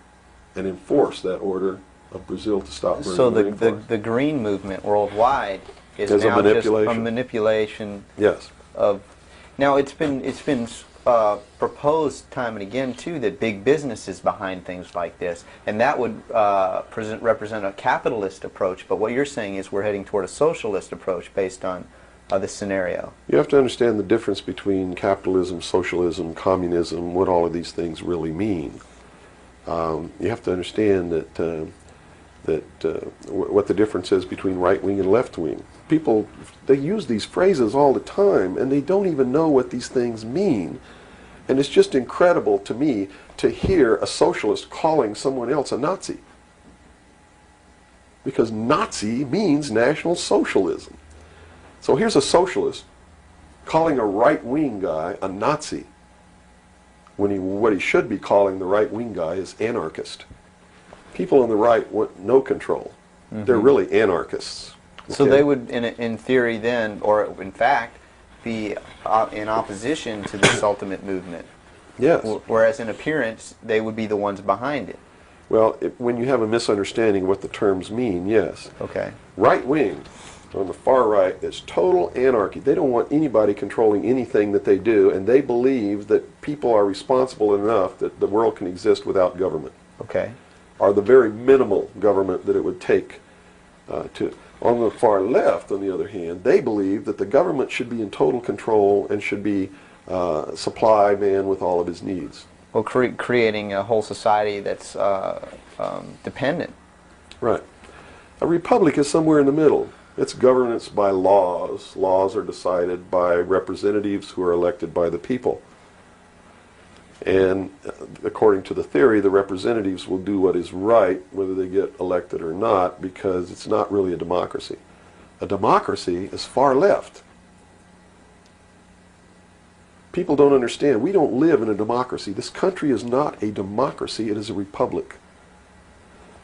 and enforce that order of Brazil to stop burning So the rainforest. the green movement worldwide is As a now just manipulation. a manipulation Yes. of. Now it's been proposed time and again too that big business is behind things like this, and that would represent a capitalist approach. But what you're saying is we're heading toward a socialist approach based on this scenario. You have to understand the difference between capitalism, socialism, communism, what all of these things really mean. You have to understand what the difference is between right wing and left wing. People, they use these phrases all the time, and they don't even know what these things mean. And it's just incredible to me to hear a socialist calling someone else a Nazi. Because Nazi means National Socialism. So here's a socialist calling a right-wing guy a Nazi, when what he should be calling the right-wing guy is anarchist. People on the right want no control. Mm-hmm. They're really anarchists. So Okay? they would, in theory then, or in fact, be in opposition to this ultimate movement. Yes. Whereas in appearance, they would be the ones behind it. Well, when you have a misunderstanding of what the terms mean, yes. Okay. Right-wing, on the far right, is total anarchy. They don't want anybody controlling anything that they do, and they believe that people are responsible enough that the world can exist without government. Okay. Or the very minimal government that it would take to. On the far left, on the other hand, they believe that the government should be in total control and should be supply man with all of his needs. Well, creating a whole society that's dependent. Right. A republic is somewhere in the middle. It's governance by laws. Laws are decided by representatives who are elected by the people. And according to the theory, the representatives will do what is right, whether they get elected or not, because it's not really a democracy. A democracy is far left. People don't understand. We don't live in a democracy. This country is not a democracy. It is a republic.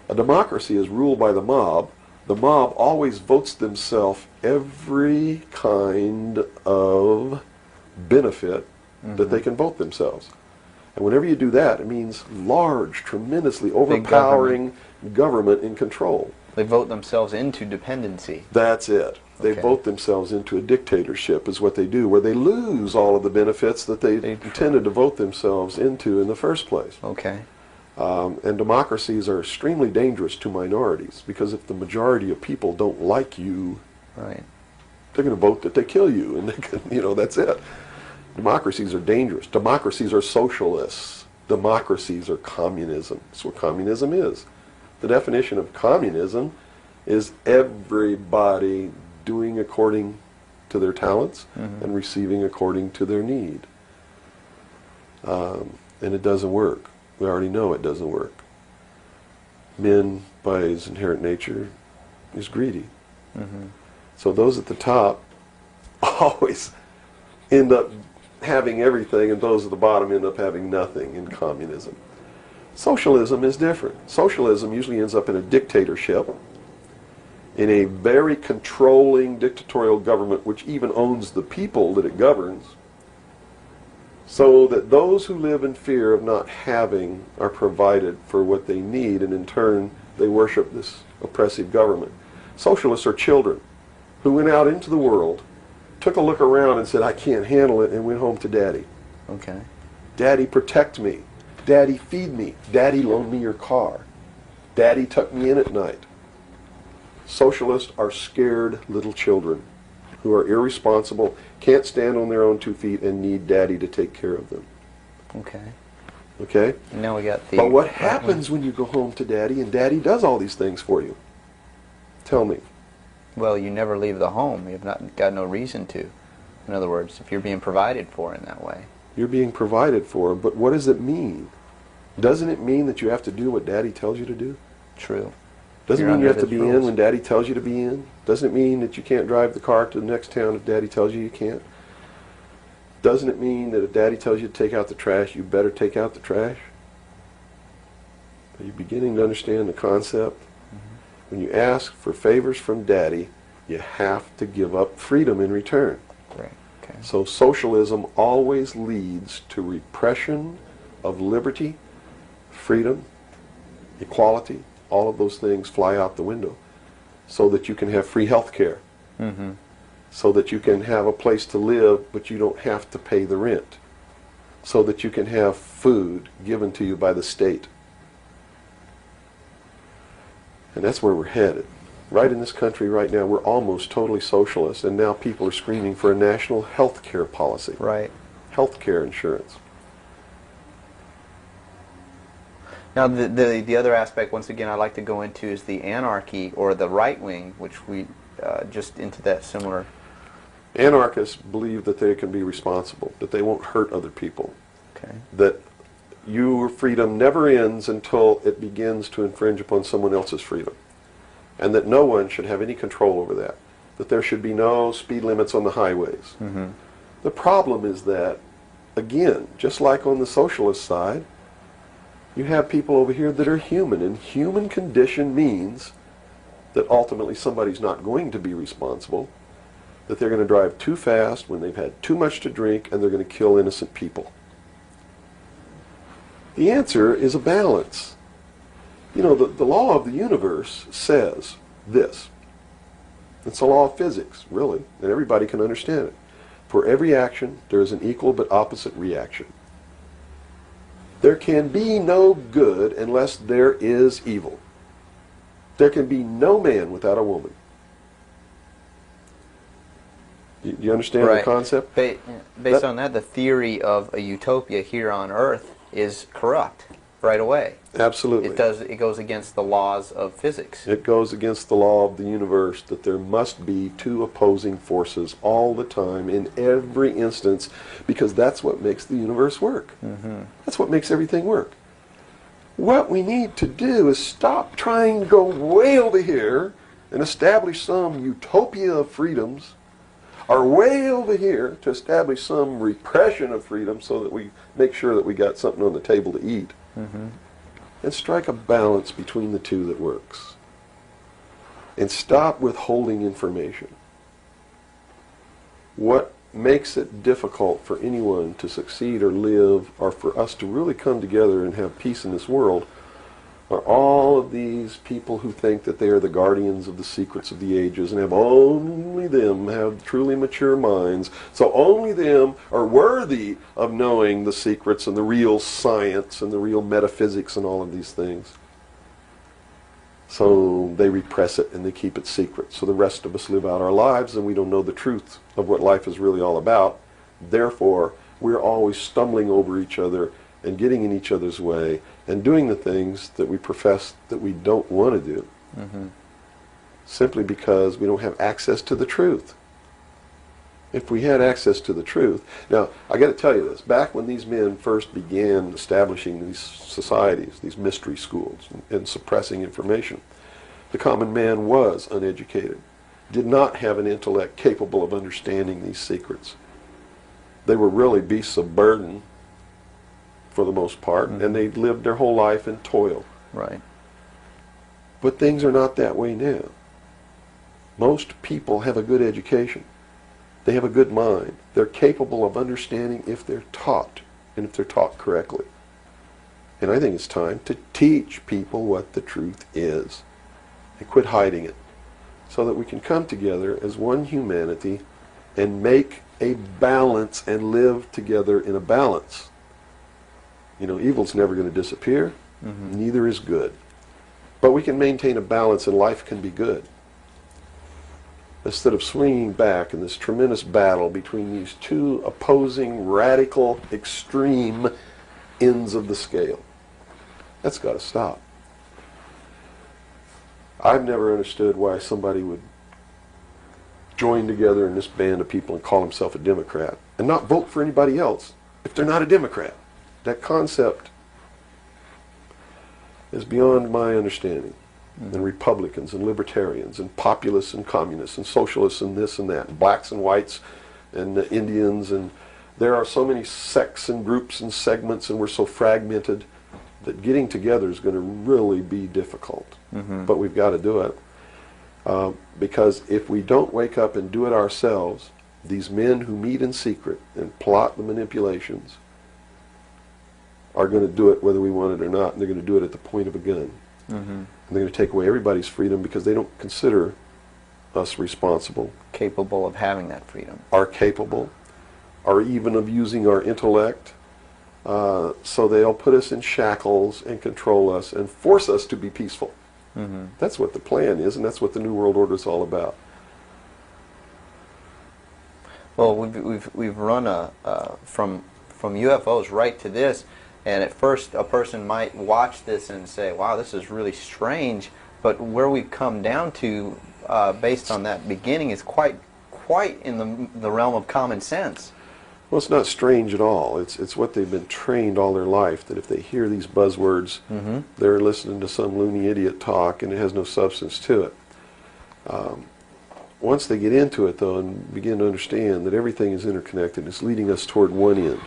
A democracy is ruled by the mob. The mob always votes themselves every kind of benefit that they can vote themselves. And whenever you do that, it means large, tremendously overpowering government in control. They vote themselves into dependency. That's it. They Okay. vote themselves into a dictatorship is what they do, where they lose all of the benefits that they intended to vote themselves into in the first place. Okay. And democracies are extremely dangerous to minorities, because if the majority of people don't like you, Right. they're going to vote that they kill you, and they can, that's it. Democracies are dangerous. Democracies are socialists. Democracies are communism. That's what communism is. The definition of communism is everybody doing according to their talents and receiving according to their need. And it doesn't work. We already know it doesn't work. Man, by his inherent nature, is greedy. So those at the top always end up having everything, and those at the bottom end up having nothing in communism. Socialism is different. Socialism usually ends up in a dictatorship, in a very controlling dictatorial government which even owns the people that it governs, so that those who live in fear of not having are provided for what they need, and in turn they worship this oppressive government. Socialists are children who went out into the world, took a look around and said, I can't handle it, and went home to Daddy. Okay. Daddy, protect me. Daddy, feed me. Daddy, loan me your car. Daddy, tuck me in at night. Socialists are scared little children who are irresponsible, can't stand on their own 2 feet, and need Daddy to take care of them. Okay. Okay? And now we got the... But what happens when you go home to Daddy and Daddy does all these things for you? Tell me. Well, you never leave the home. You've not got no reason to. In other words, if you're being provided for in that way. You're being provided for, but what does it mean? Doesn't it mean that you have to do what Daddy tells you to do? True. Doesn't You're mean you under have to his be in rules. when Daddy tells you to be in? Doesn't it mean that you can't drive the car to the next town if Daddy tells you you can't? Doesn't it mean that if Daddy tells you to take out the trash, you better take out the trash? Are you beginning to understand the concept? When you ask for favors from Daddy, you have to give up freedom in return. Right. Okay. So socialism always leads to repression of liberty, freedom, equality. All of those things fly out the window so that you can have free health care, Mm-hmm. so that you can have a place to live but you don't have to pay the rent, so that you can have food given to you by the state. And that's where we're headed. Right in this country right now, we're almost totally socialist, and now people are screaming for a national health care policy, Right. health care insurance. Now, the other aspect, once again, I'd like to go into is the anarchy or the right wing, which we just into that similar. Anarchists believe that they can be responsible, that they won't hurt other people, Okay. that your freedom never ends until it begins to infringe upon someone else's freedom, and that no one should have any control over that there should be no speed limits on the highways. Mm-hmm. The problem is that, again, just like on the socialist side, you have people over here that are human, and human condition means that ultimately somebody's not going to be responsible, that they're going to drive too fast when they've had too much to drink, and they're going to kill innocent people. The answer is a balance. You know, the law of the universe says this. It's a law of physics, really, and everybody can understand it. For every action, there is an equal but opposite reaction. There can be no good unless there is evil. There can be no man without a woman. You understand the Right. concept? Based on that, the theory of a utopia here on Earth is corrupt right away. Absolutely. It goes against the laws of physics. It goes against the law of the universe that there must be two opposing forces all the time in every instance, because that's what makes the universe work. Mm-hmm. That's what makes everything work. What we need to do is stop trying to go way over here and establish some utopia of freedoms, or way over here to establish some repression of freedom so that we make sure that we got something on the table to eat. Mm-hmm. And strike a balance between the two that works. And stop withholding information. What makes it difficult for anyone to succeed or live, or for us to really come together and have peace in this world, are all of these people who think that they are the guardians of the secrets of the ages and have only them have truly mature minds, so only them are worthy of knowing the secrets and the real science and the real metaphysics and all of these things. So they repress it and they keep it secret. So the rest of us live out our lives and we don't know the truth of what life is really all about. Therefore, we're always stumbling over each other and getting in each other's way and doing the things that we profess that we don't want to do. Mm-hmm. Simply because we don't have access to the truth. If we had access to the truth... Now, I got to tell you this. Back when these men first began establishing these societies, these mystery schools, and suppressing information, the common man was uneducated, did not have an intellect capable of understanding these secrets. They were really beasts of burden, for the most part, Mm-hmm. and they lived their whole life in toil. Right. But things are not that way now. Most people have a good education. They have a good mind. They're capable of understanding if they're taught, and if they're taught correctly. And I think it's time to teach people what the truth is, and quit hiding it, so that we can come together as one humanity and make a balance and live together in a balance. You know, evil's never going to disappear. Mm-hmm. Neither is good. But we can maintain a balance and life can be good. Instead of swinging back in this tremendous battle between these two opposing, radical, extreme ends of the scale. That's got to stop. I've never understood why somebody would join together in this band of people and call himself a Democrat and not vote for anybody else if they're not a Democrat. That concept is beyond my understanding. And Republicans and Libertarians and populists and communists and socialists and this and that, and blacks and whites and Indians, and there are so many sects and groups and segments, and we're so fragmented that getting together is going to really be difficult. But we've got to do it. Because if we don't wake up and do it ourselves, these men who meet in secret and plot the manipulations are going to do it whether we want it or not, and they're going to do it at the point of a gun. And they're going to take away everybody's freedom because they don't consider us responsible. Capable of having that freedom. Are capable, or even of using our intellect. So they'll put us in shackles and control us and force us to be peaceful. That's what the plan is, and that's what the New World Order is all about. Well, we've run from UFOs right to this. And at first, a person might watch this and say, wow, this is really strange. But where we've come down to, based on that beginning, is quite in the realm of common sense. Well, it's not strange at all. It's what they've been trained all their life, that if they hear these buzzwords, they're listening to some loony idiot talk, and it has no substance to it. Once they get into it, though, and begin to understand that everything is interconnected, it's leading us toward one end.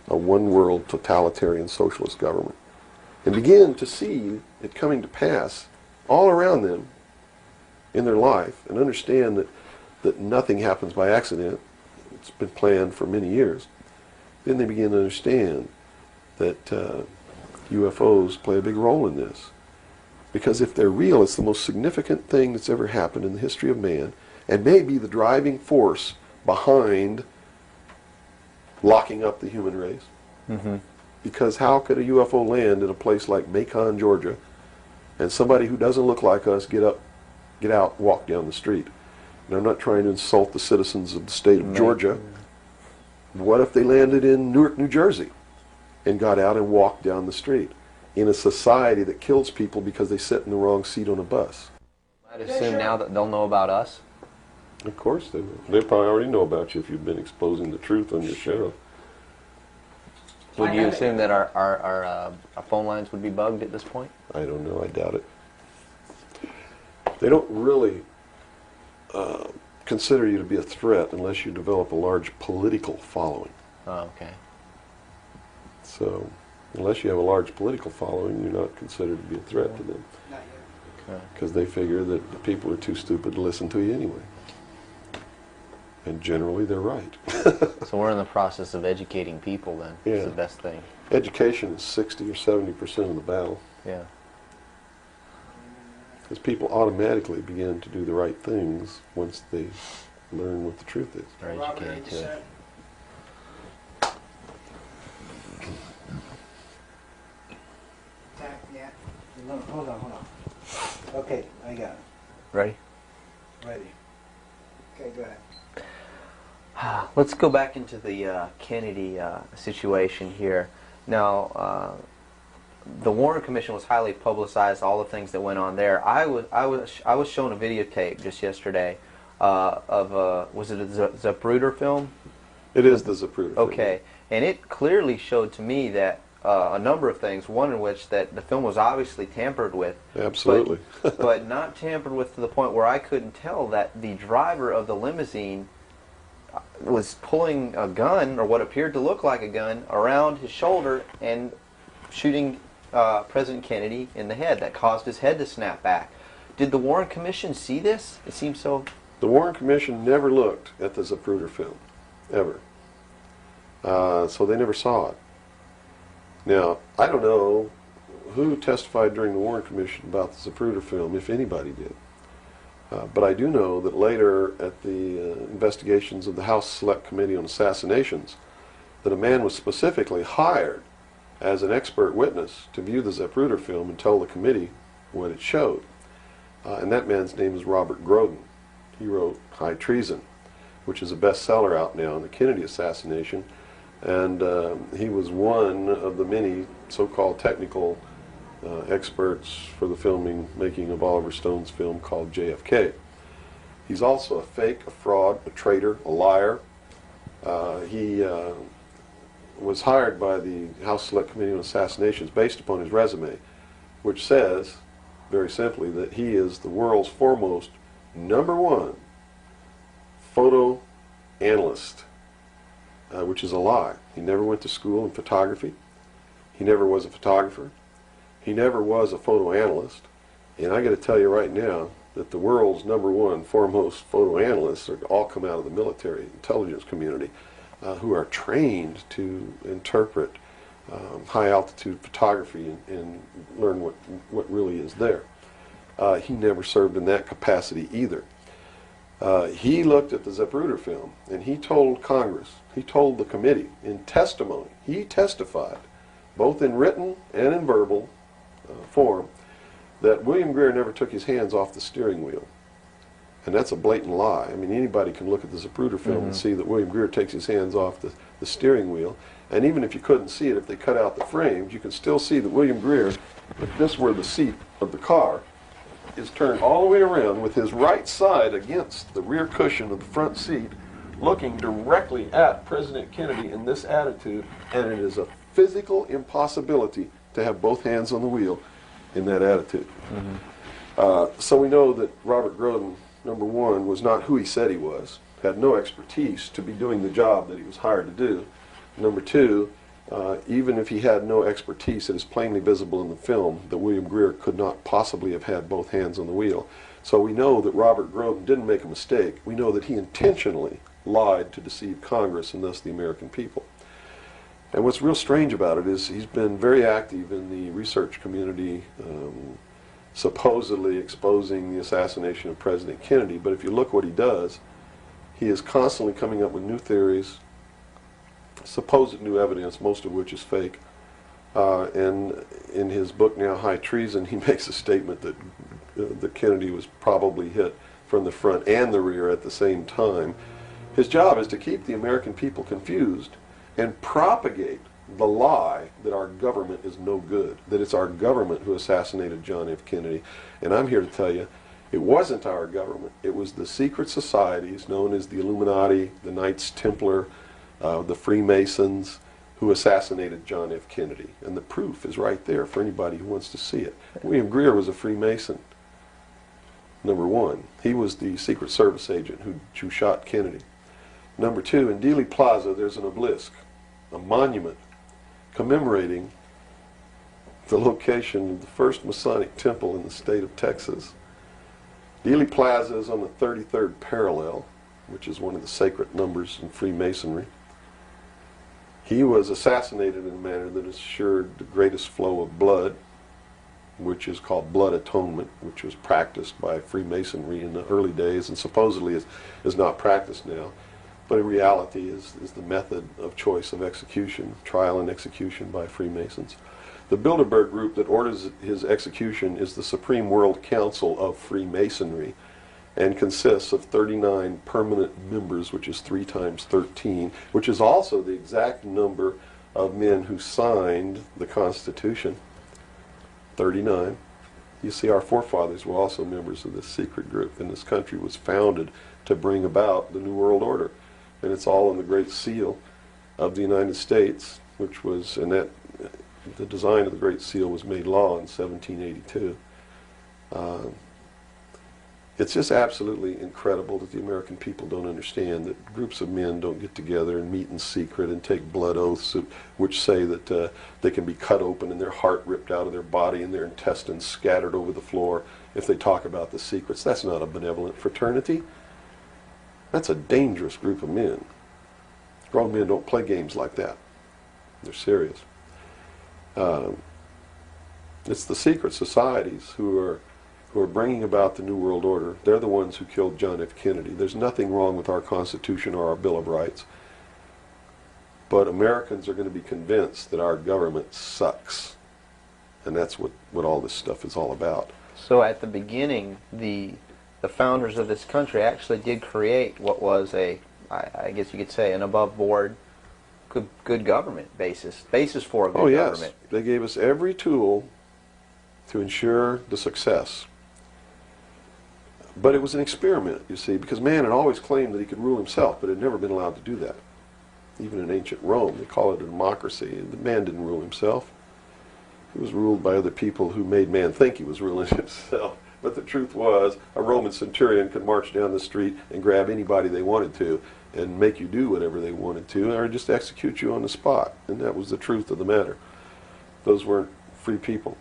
A one-world totalitarian socialist government, and begin to see it coming to pass all around them in their life, and understand that nothing happens by accident. It's been planned for many years. Then they begin to understand that UFOs play a big role in this. Because if they're real, it's the most significant thing that's ever happened in the history of man, and may be the driving force behind locking up the human race. Because how could a UFO land in a place like Macon, Georgia, and somebody who doesn't look like us get out, walk down the street? And I'm not trying to insult the citizens of the state of Georgia. What if they landed in Newark, New Jersey, and got out and walked down the street in a society that kills people because they sit in the wrong seat on a bus? I'd assume now that they'll know about us. Of course they will. They probably already know about you if you've been exposing the truth on your show. Would you assume that our phone lines would be bugged at this point? I don't know. I doubt it. They don't really consider you to be a threat unless you develop a large political following. Oh, okay. So, unless you have a large political following, you're not considered to be a threat to them. Not yet. Because they figure that the people are too stupid to listen to you anyway. And generally, they're right. So we're in the process of educating people then. Yeah. It's the best thing. Education is 60 or 70% of the battle. Yeah. Because people automatically begin to do the right things once they learn what the truth is. They're Robert, educated to it. Yeah. Hold on. Okay, I got it. Ready? Ready. Okay, go ahead. Let's go back into the Kennedy situation here. Now, the Warren Commission was highly publicized. All the things that went on there. I was shown a videotape just yesterday of was it a Zapruder film? It is the Zapruder. Okay, and it clearly showed to me that a number of things. One in which that the film was obviously tampered with. Absolutely. but not tampered with to the point where I couldn't tell that the driver of the limousine was pulling a gun, or what appeared to look like a gun, around his shoulder and shooting President Kennedy in the head. That caused his head to snap back. Did the Warren Commission see this? It seems so. The Warren Commission never looked at the Zapruder film, ever. So they never saw it. Now, I don't know who testified during the Warren Commission about the Zapruder film, if anybody did. But I do know that later at the investigations of the House Select Committee on Assassinations, that a man was specifically hired as an expert witness to view the Zapruder film and tell the committee what it showed. And that man's name is Robert Groden. He wrote High Treason, which is a bestseller out now on the Kennedy assassination. And he was one of the many so-called technical experts for the making of Oliver Stone's film called JFK. He's also a fake, a fraud, a traitor, a liar. He was hired by the House Select Committee on Assassinations based upon his resume, which says, very simply, that he is the world's foremost #1 photo analyst, which is a lie. He never went to school in photography. He never was a photographer. He never was a photo analyst. And I got to tell you right now that the world's #1 foremost photo analysts are all come out of the military intelligence community, who are trained to interpret high altitude photography and learn what really is there. He never served in that capacity either. He looked at the Zapruder film and he told Congress, he told the committee in testimony, he testified, both in written and in verbal form, that William Greer never took his hands off the steering wheel. And that's a blatant lie. I mean, anybody can look at the Zapruder film and see that William Greer takes his hands off the steering wheel. And even if you couldn't see it, if they cut out the frames, you can still see that William Greer, if this were the seat of the car, is turned all the way around with his right side against the rear cushion of the front seat, looking directly at President Kennedy in this attitude, and it is a physical impossibility to have both hands on the wheel in that attitude. So we know that Robert Groden, #1, was not who he said he was, had no expertise to be doing the job that he was hired to do. #2, even if he had no expertise, it is plainly visible in the film that William Greer could not possibly have had both hands on the wheel. So we know that Robert Groden didn't make a mistake. We know that he intentionally lied to deceive Congress and thus the American people. And what's real strange about it is he's been very active in the research community, supposedly exposing the assassination of President Kennedy. But if you look what he does, he is constantly coming up with new theories, supposed new evidence, most of which is fake. And in his book now, High Treason, he makes a statement that Kennedy was probably hit from the front and the rear at the same time. His job is to keep the American people confused and propagate the lie that our government is no good, that it's our government who assassinated John F. Kennedy. And I'm here to tell you, it wasn't our government. It was the secret societies known as the Illuminati, the Knights Templar, the Freemasons, who assassinated John F. Kennedy. And the proof is right there for anybody who wants to see it. William Greer was a Freemason, #1. He was the Secret Service agent who shot Kennedy. #2, in Dealey Plaza, there's an obelisk, a monument commemorating the location of the first Masonic temple in the state of Texas. Dealey Plaza is on the 33rd parallel, which is one of the sacred numbers in Freemasonry. He was assassinated in a manner that assured the greatest flow of blood, which is called blood atonement, which was practiced by Freemasonry in the early days and supposedly is not practiced now. But in reality is the method of choice of execution, trial and execution by Freemasons. The Bilderberg group that orders his execution is the Supreme World Council of Freemasonry and consists of 39 permanent members, which is 3 times 13, which is also the exact number of men who signed the Constitution, 39. You see, our forefathers were also members of this secret group, and this country was founded to bring about the New World Order. And it's all in the Great Seal of the United States, which was, and that the design of the Great Seal was made law in 1782. It's just absolutely incredible that the American people don't understand that groups of men don't get together and meet in secret and take blood oaths which say that they can be cut open and their heart ripped out of their body and their intestines scattered over the floor if they talk about the secrets. That's not a benevolent fraternity. That's a dangerous group of men. Grown men don't play games like that. They're serious. It's the secret societies who are bringing about the New World Order. They're the ones who killed John F. Kennedy. There's nothing wrong with our Constitution or our Bill of Rights. But Americans are going to be convinced that our government sucks. And that's what all this stuff is all about. So at the beginning, the founders of this country actually did create what was I guess you could say, an above board, good government basis for a good government. Yes, they gave us every tool to ensure the success. But it was an experiment, you see, because man had always claimed that he could rule himself, but had never been allowed to do that. Even in ancient Rome, they call it a democracy. The man didn't rule himself. He was ruled by other people who made man think he was ruling himself. But the truth was, a Roman centurion could march down the street and grab anybody they wanted to and make you do whatever they wanted to, or just execute you on the spot. And that was the truth of the matter. Those weren't free people.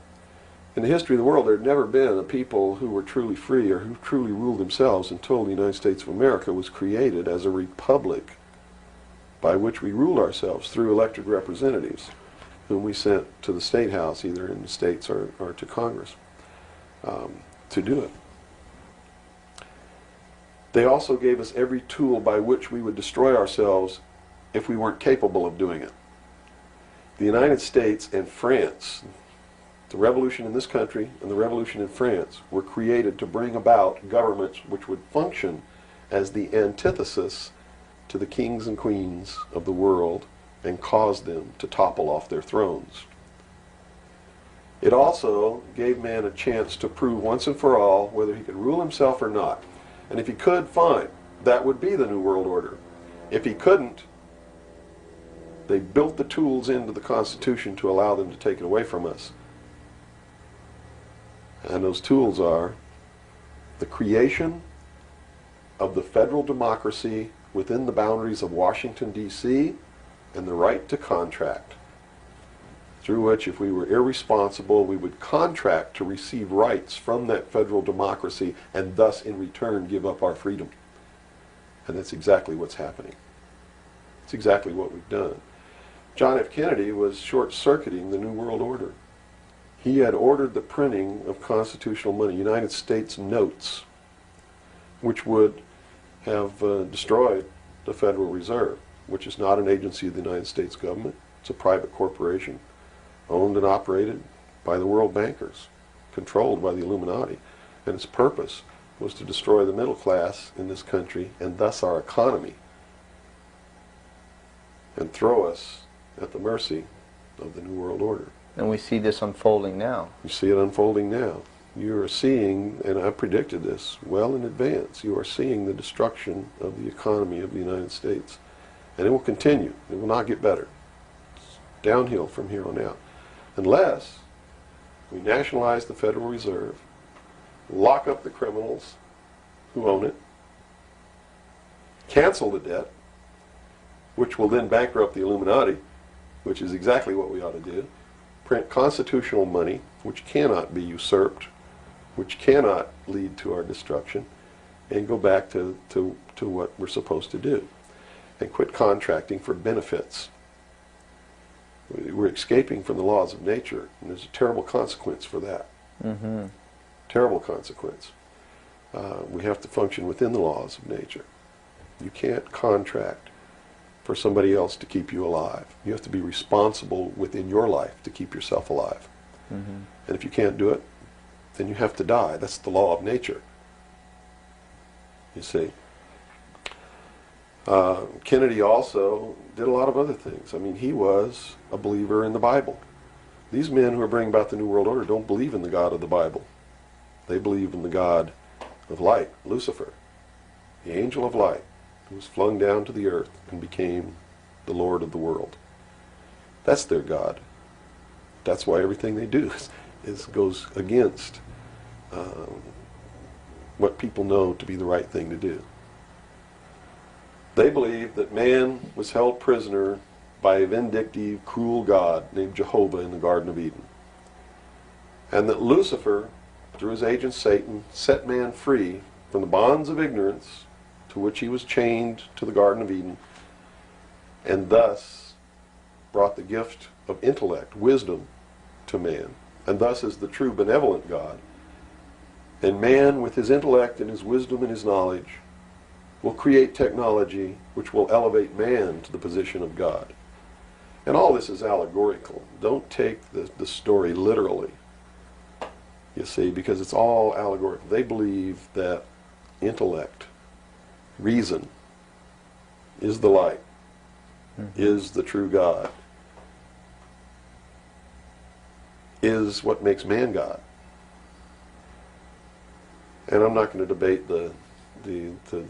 In the history of the world, there had never been a people who were truly free or who truly ruled themselves until the United States of America was created as a republic by which we ruled ourselves through elected representatives whom we sent to the State House, either in the states or to Congress, to do it. They also gave us every tool by which we would destroy ourselves if we weren't capable of doing it. The United States and France, the revolution in this country and the revolution in France, were created to bring about governments which would function as the antithesis to the kings and queens of the world and cause them to topple off their thrones. It also gave man a chance to prove once and for all whether he could rule himself or not. And if he could, fine. That would be the New World Order. If he couldn't, they built the tools into the Constitution to allow them to take it away from us. And those tools are the creation of the federal democracy within the boundaries of Washington, D.C., and the right to contract, through which, if we were irresponsible, we would contract to receive rights from that federal democracy and thus, in return, give up our freedom. And that's exactly what's happening. It's exactly what we've done. John F. Kennedy was short-circuiting the New World Order. He had ordered the printing of constitutional money, United States notes, which would have destroyed the Federal Reserve, which is not an agency of the United States government. It's a private corporation owned and operated by the world bankers, controlled by the Illuminati. And its purpose was to destroy the middle class in this country and thus our economy, and throw us at the mercy of the New World Order. And we see this unfolding now. You see it unfolding now. You are seeing, and I predicted this well in advance, you are seeing the destruction of the economy of the United States. And it will continue. It will not get better. It's downhill from here on out. Unless we nationalize the Federal Reserve, lock up the criminals who own it, cancel the debt, which will then bankrupt the Illuminati, which is exactly what we ought to do, print constitutional money, which cannot be usurped, which cannot lead to our destruction, and go back to what we're supposed to do, and quit contracting for benefits. We're escaping from the laws of nature, and there's a terrible consequence for that. Mm-hmm. Terrible consequence. We have to function within the laws of nature. You can't contract for somebody else to keep you alive. You have to be responsible within your life to keep yourself alive. Mm-hmm. And if you can't do it, then you have to die. That's the law of nature. You see. Kennedy also did a lot of other things. I mean, he was a believer in the Bible. These men who are bringing about the New World Order don't believe in the God of the Bible. They believe in the God of light, Lucifer, the angel of light, who was flung down to the earth and became the Lord of the world. That's their God. That's why everything they do goes against what people know to be the right thing to do. They believed that man was held prisoner by a vindictive, cruel God named Jehovah in the Garden of Eden. And that Lucifer, through his agent Satan, set man free from the bonds of ignorance to which he was chained to the Garden of Eden, and thus brought the gift of intellect, wisdom, to man, and thus is the true benevolent God. And man, with his intellect and his wisdom and his knowledge, will create technology which will elevate man to the position of God. And all this is allegorical. Don't take the story literally. You see, because it's all allegorical. They believe that intellect, reason, is the light, is the true God, is what makes man God. And I'm not going to debate the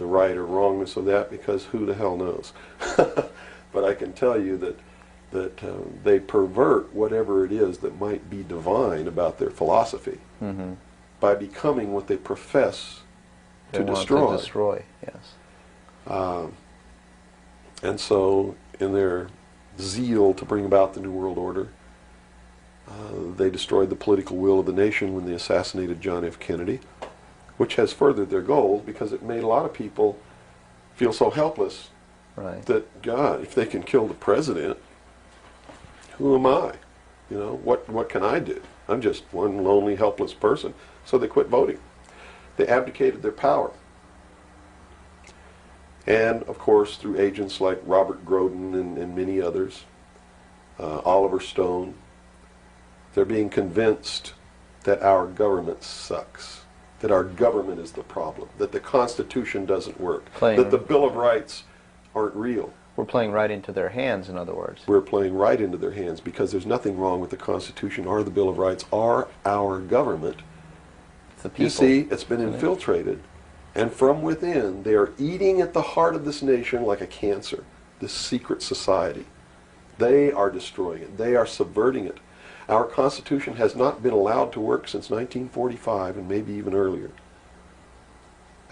right or wrongness of that, because who the hell knows? But I can tell you that they pervert whatever it is that might be divine about their philosophy by becoming what they profess to destroy. To destroy, yes. And so, in their zeal to bring about the New World Order, they destroyed the political will of the nation when they assassinated John F. Kennedy, which has furthered their goals, because it made a lot of people feel so helpless that, God, if they can kill the president, who am I? You know, what can I do? I'm just one lonely, helpless person. So they quit voting. They abdicated their power. And, of course, through agents like Robert Groden and many others, Oliver Stone, they're being convinced that our government sucks, that our government is the problem, that the Constitution doesn't work, that the Bill of Rights aren't real. We're playing right into their hands, in other words. We're playing right into their hands, because there's nothing wrong with the Constitution or the Bill of Rights or our government. It's the people. You see, it's been infiltrated. And from within, they are eating at the heart of this nation like a cancer, this secret society. They are destroying it. They are subverting it. Our Constitution has not been allowed to work since 1945, and maybe even earlier.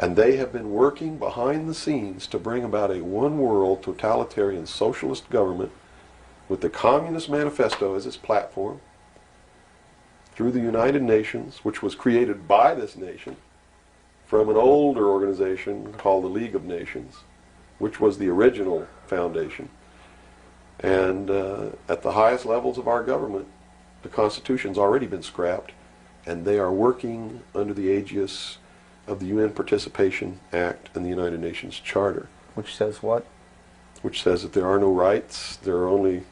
And they have been working behind the scenes to bring about a one-world, totalitarian, socialist government with the Communist Manifesto as its platform, through the United Nations, which was created by this nation, from an older organization called the League of Nations, which was the original foundation. And at the highest levels of our government, the Constitution's already been scrapped, and they are working under the aegis of the UN Participation Act and the United Nations Charter. Which says what? Which says that there are no rights, there are only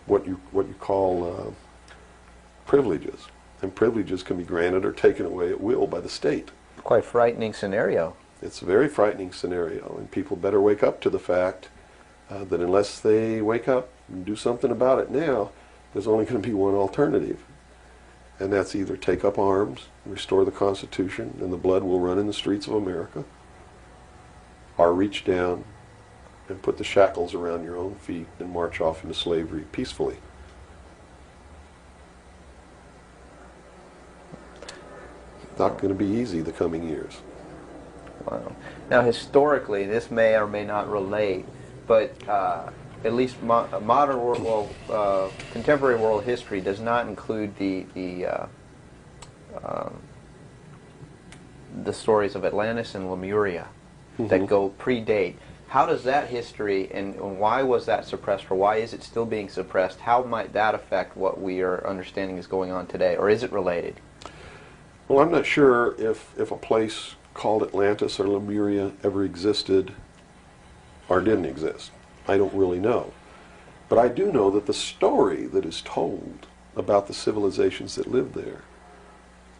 what you call privileges. And privileges can be granted or taken away at will by the state. Quite frightening scenario. It's a very frightening scenario, and people better wake up to the fact that unless they wake up and do something about it now, there's only going to be one alternative. And that's either take up arms, restore the Constitution, and the blood will run in the streets of America, or reach down and put the shackles around your own feet and march off into slavery peacefully. Not going to be easy the coming years. Wow. Now, historically, this may or may not relate, but at least modern world, contemporary world history does not include the stories of Atlantis and Lemuria that go predate. How does that history, and why was that suppressed, or why is it still being suppressed? How might that affect what we are understanding is going on today, or is it related? Well, I'm not sure if a place called Atlantis or Lemuria ever existed or didn't exist. I don't really know. But I do know that the story that is told about the civilizations that lived there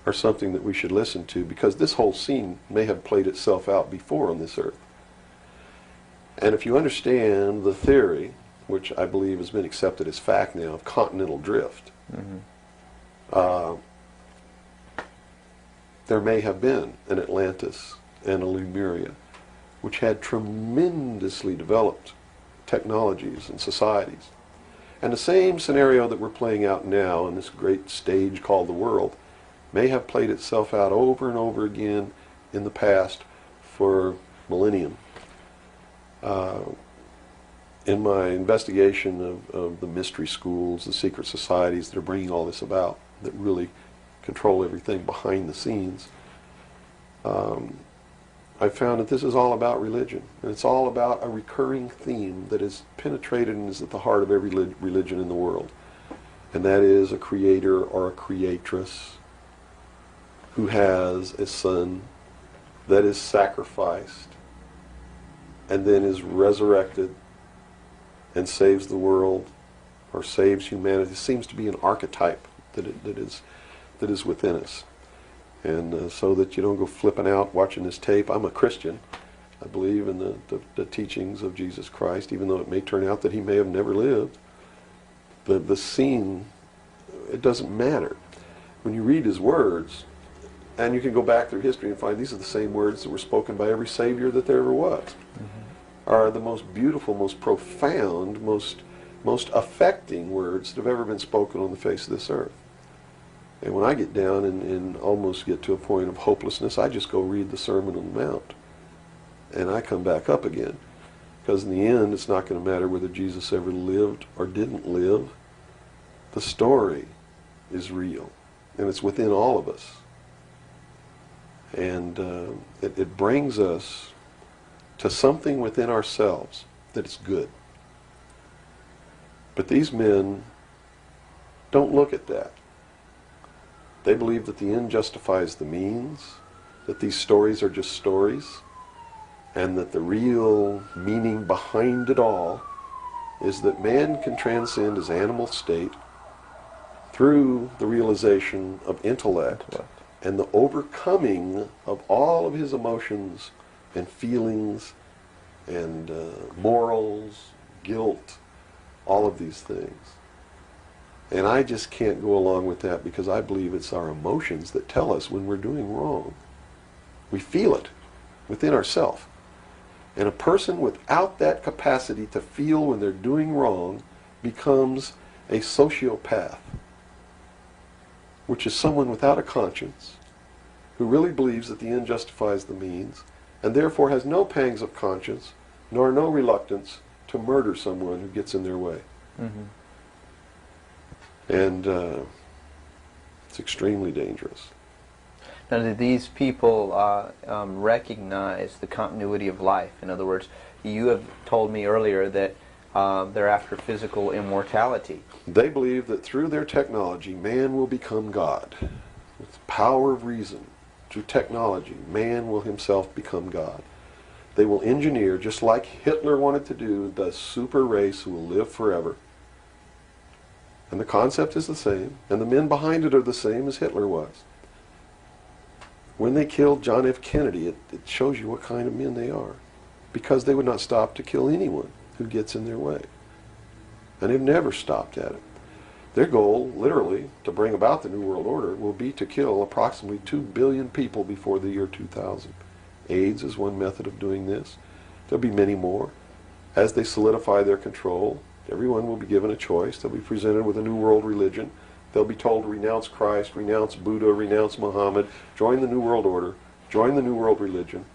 are something that we should listen to, because this whole scene may have played itself out before on this earth. And if you understand the theory, which I believe has been accepted as fact now, of continental drift, there may have been an Atlantis and a Lemuria, which had tremendously developed technologies and societies. And the same scenario that we're playing out now in this great stage called the world may have played itself out over and over again in the past for millennium. In my investigation of the mystery schools, the secret societies that are bringing all this about, that really control everything behind the scenes, I found that this is all about religion. And it's all about a recurring theme that is penetrated and is at the heart of every religion in the world. And that is a creator or a creatress who has a son that is sacrificed and then is resurrected and saves the world or saves humanity. It seems to be an archetype that is within us. And so that you don't go flipping out watching this tape. I'm a Christian. I believe in the teachings of Jesus Christ, even though it may turn out that he may have never lived. The scene, it doesn't matter. When you read his words, and you can go back through history and find these are the same words that were spoken by every Savior that there ever was, are the most beautiful, most profound, most affecting words that have ever been spoken on the face of this earth. And when I get down and almost get to a point of hopelessness, I just go read the Sermon on the Mount. And I come back up again. Because in the end, it's not going to matter whether Jesus ever lived or didn't live. The story is real. And it's within all of us. And it brings us to something within ourselves that is good. But these men don't look at that. They believe that the end justifies the means, that these stories are just stories, and that the real meaning behind it all is that man can transcend his animal state through the realization of intellect and the overcoming of all of his emotions and feelings and morals, guilt, all of these things. And I just can't go along with that because I believe it's our emotions that tell us when we're doing wrong. We feel it within ourselves. And a person without that capacity to feel when they're doing wrong becomes a sociopath, which is someone without a conscience who really believes that the end justifies the means and therefore has no pangs of conscience nor no reluctance to murder someone who gets in their way. Mm-hmm. And it's extremely dangerous. Now, do these people recognize the continuity of life? In other words, you have told me earlier that they're after physical immortality. They believe that through their technology, man will become God. With the power of reason, through technology, man will himself become God. They will engineer, just like Hitler wanted to do, the super race who will live forever. And the concept is the same, and the men behind it are the same as Hitler was. When they killed John F. Kennedy, it shows you what kind of men they are. Because they would not stop to kill anyone who gets in their way. And they've never stopped at it. Their goal, literally, to bring about the New World Order, will be to kill approximately 2 billion people before the year 2000. AIDS is one method of doing this. There'll be many more. As they solidify their control, everyone will be given a choice. They'll be presented with a new world religion. They'll be told to renounce Christ, renounce Buddha, renounce Muhammad, join the New World Order, join the New World Religion.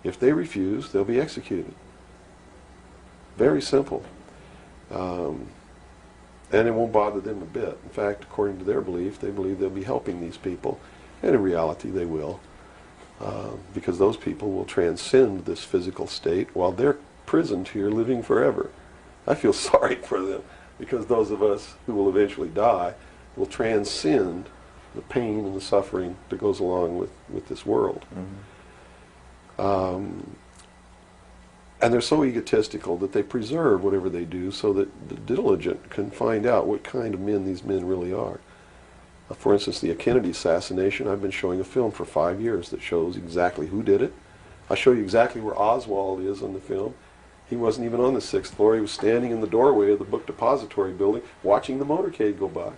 If they refuse, they'll be executed. Very simple. And it won't bother them a bit. In fact, according to their belief, they believe they'll be helping these people. And in reality, they will. Because those people will transcend this physical state while they're prisoned here living forever. I feel sorry for them because those of us who will eventually die will transcend the pain and the suffering that goes along with this world. Mm-hmm. And they're so egotistical that they preserve whatever they do so that the diligent can find out what kind of men these men really are. For instance, the Kennedy assassination, I've been showing a film for 5 years that shows exactly who did it. I show you exactly where Oswald is on the film. He wasn't even on the 6th floor. He was standing in the doorway of the book depository building watching the motorcade go by.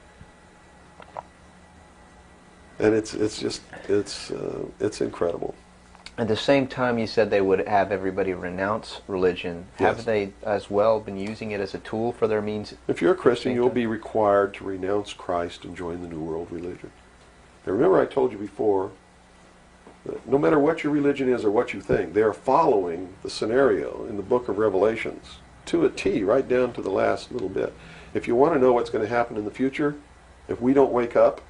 And it's incredible. At the same time, you said they would have everybody renounce religion. Yes. Have they as well been using it as a tool for their means? If you're a Christian, you'll be required to renounce Christ and join the New World Religion. Now remember I told you before, that no matter what your religion is or what you think, they are following the scenario in the book of Revelations to a T, right down to the last little bit. If you want to know what's going to happen in the future, if we don't wake up,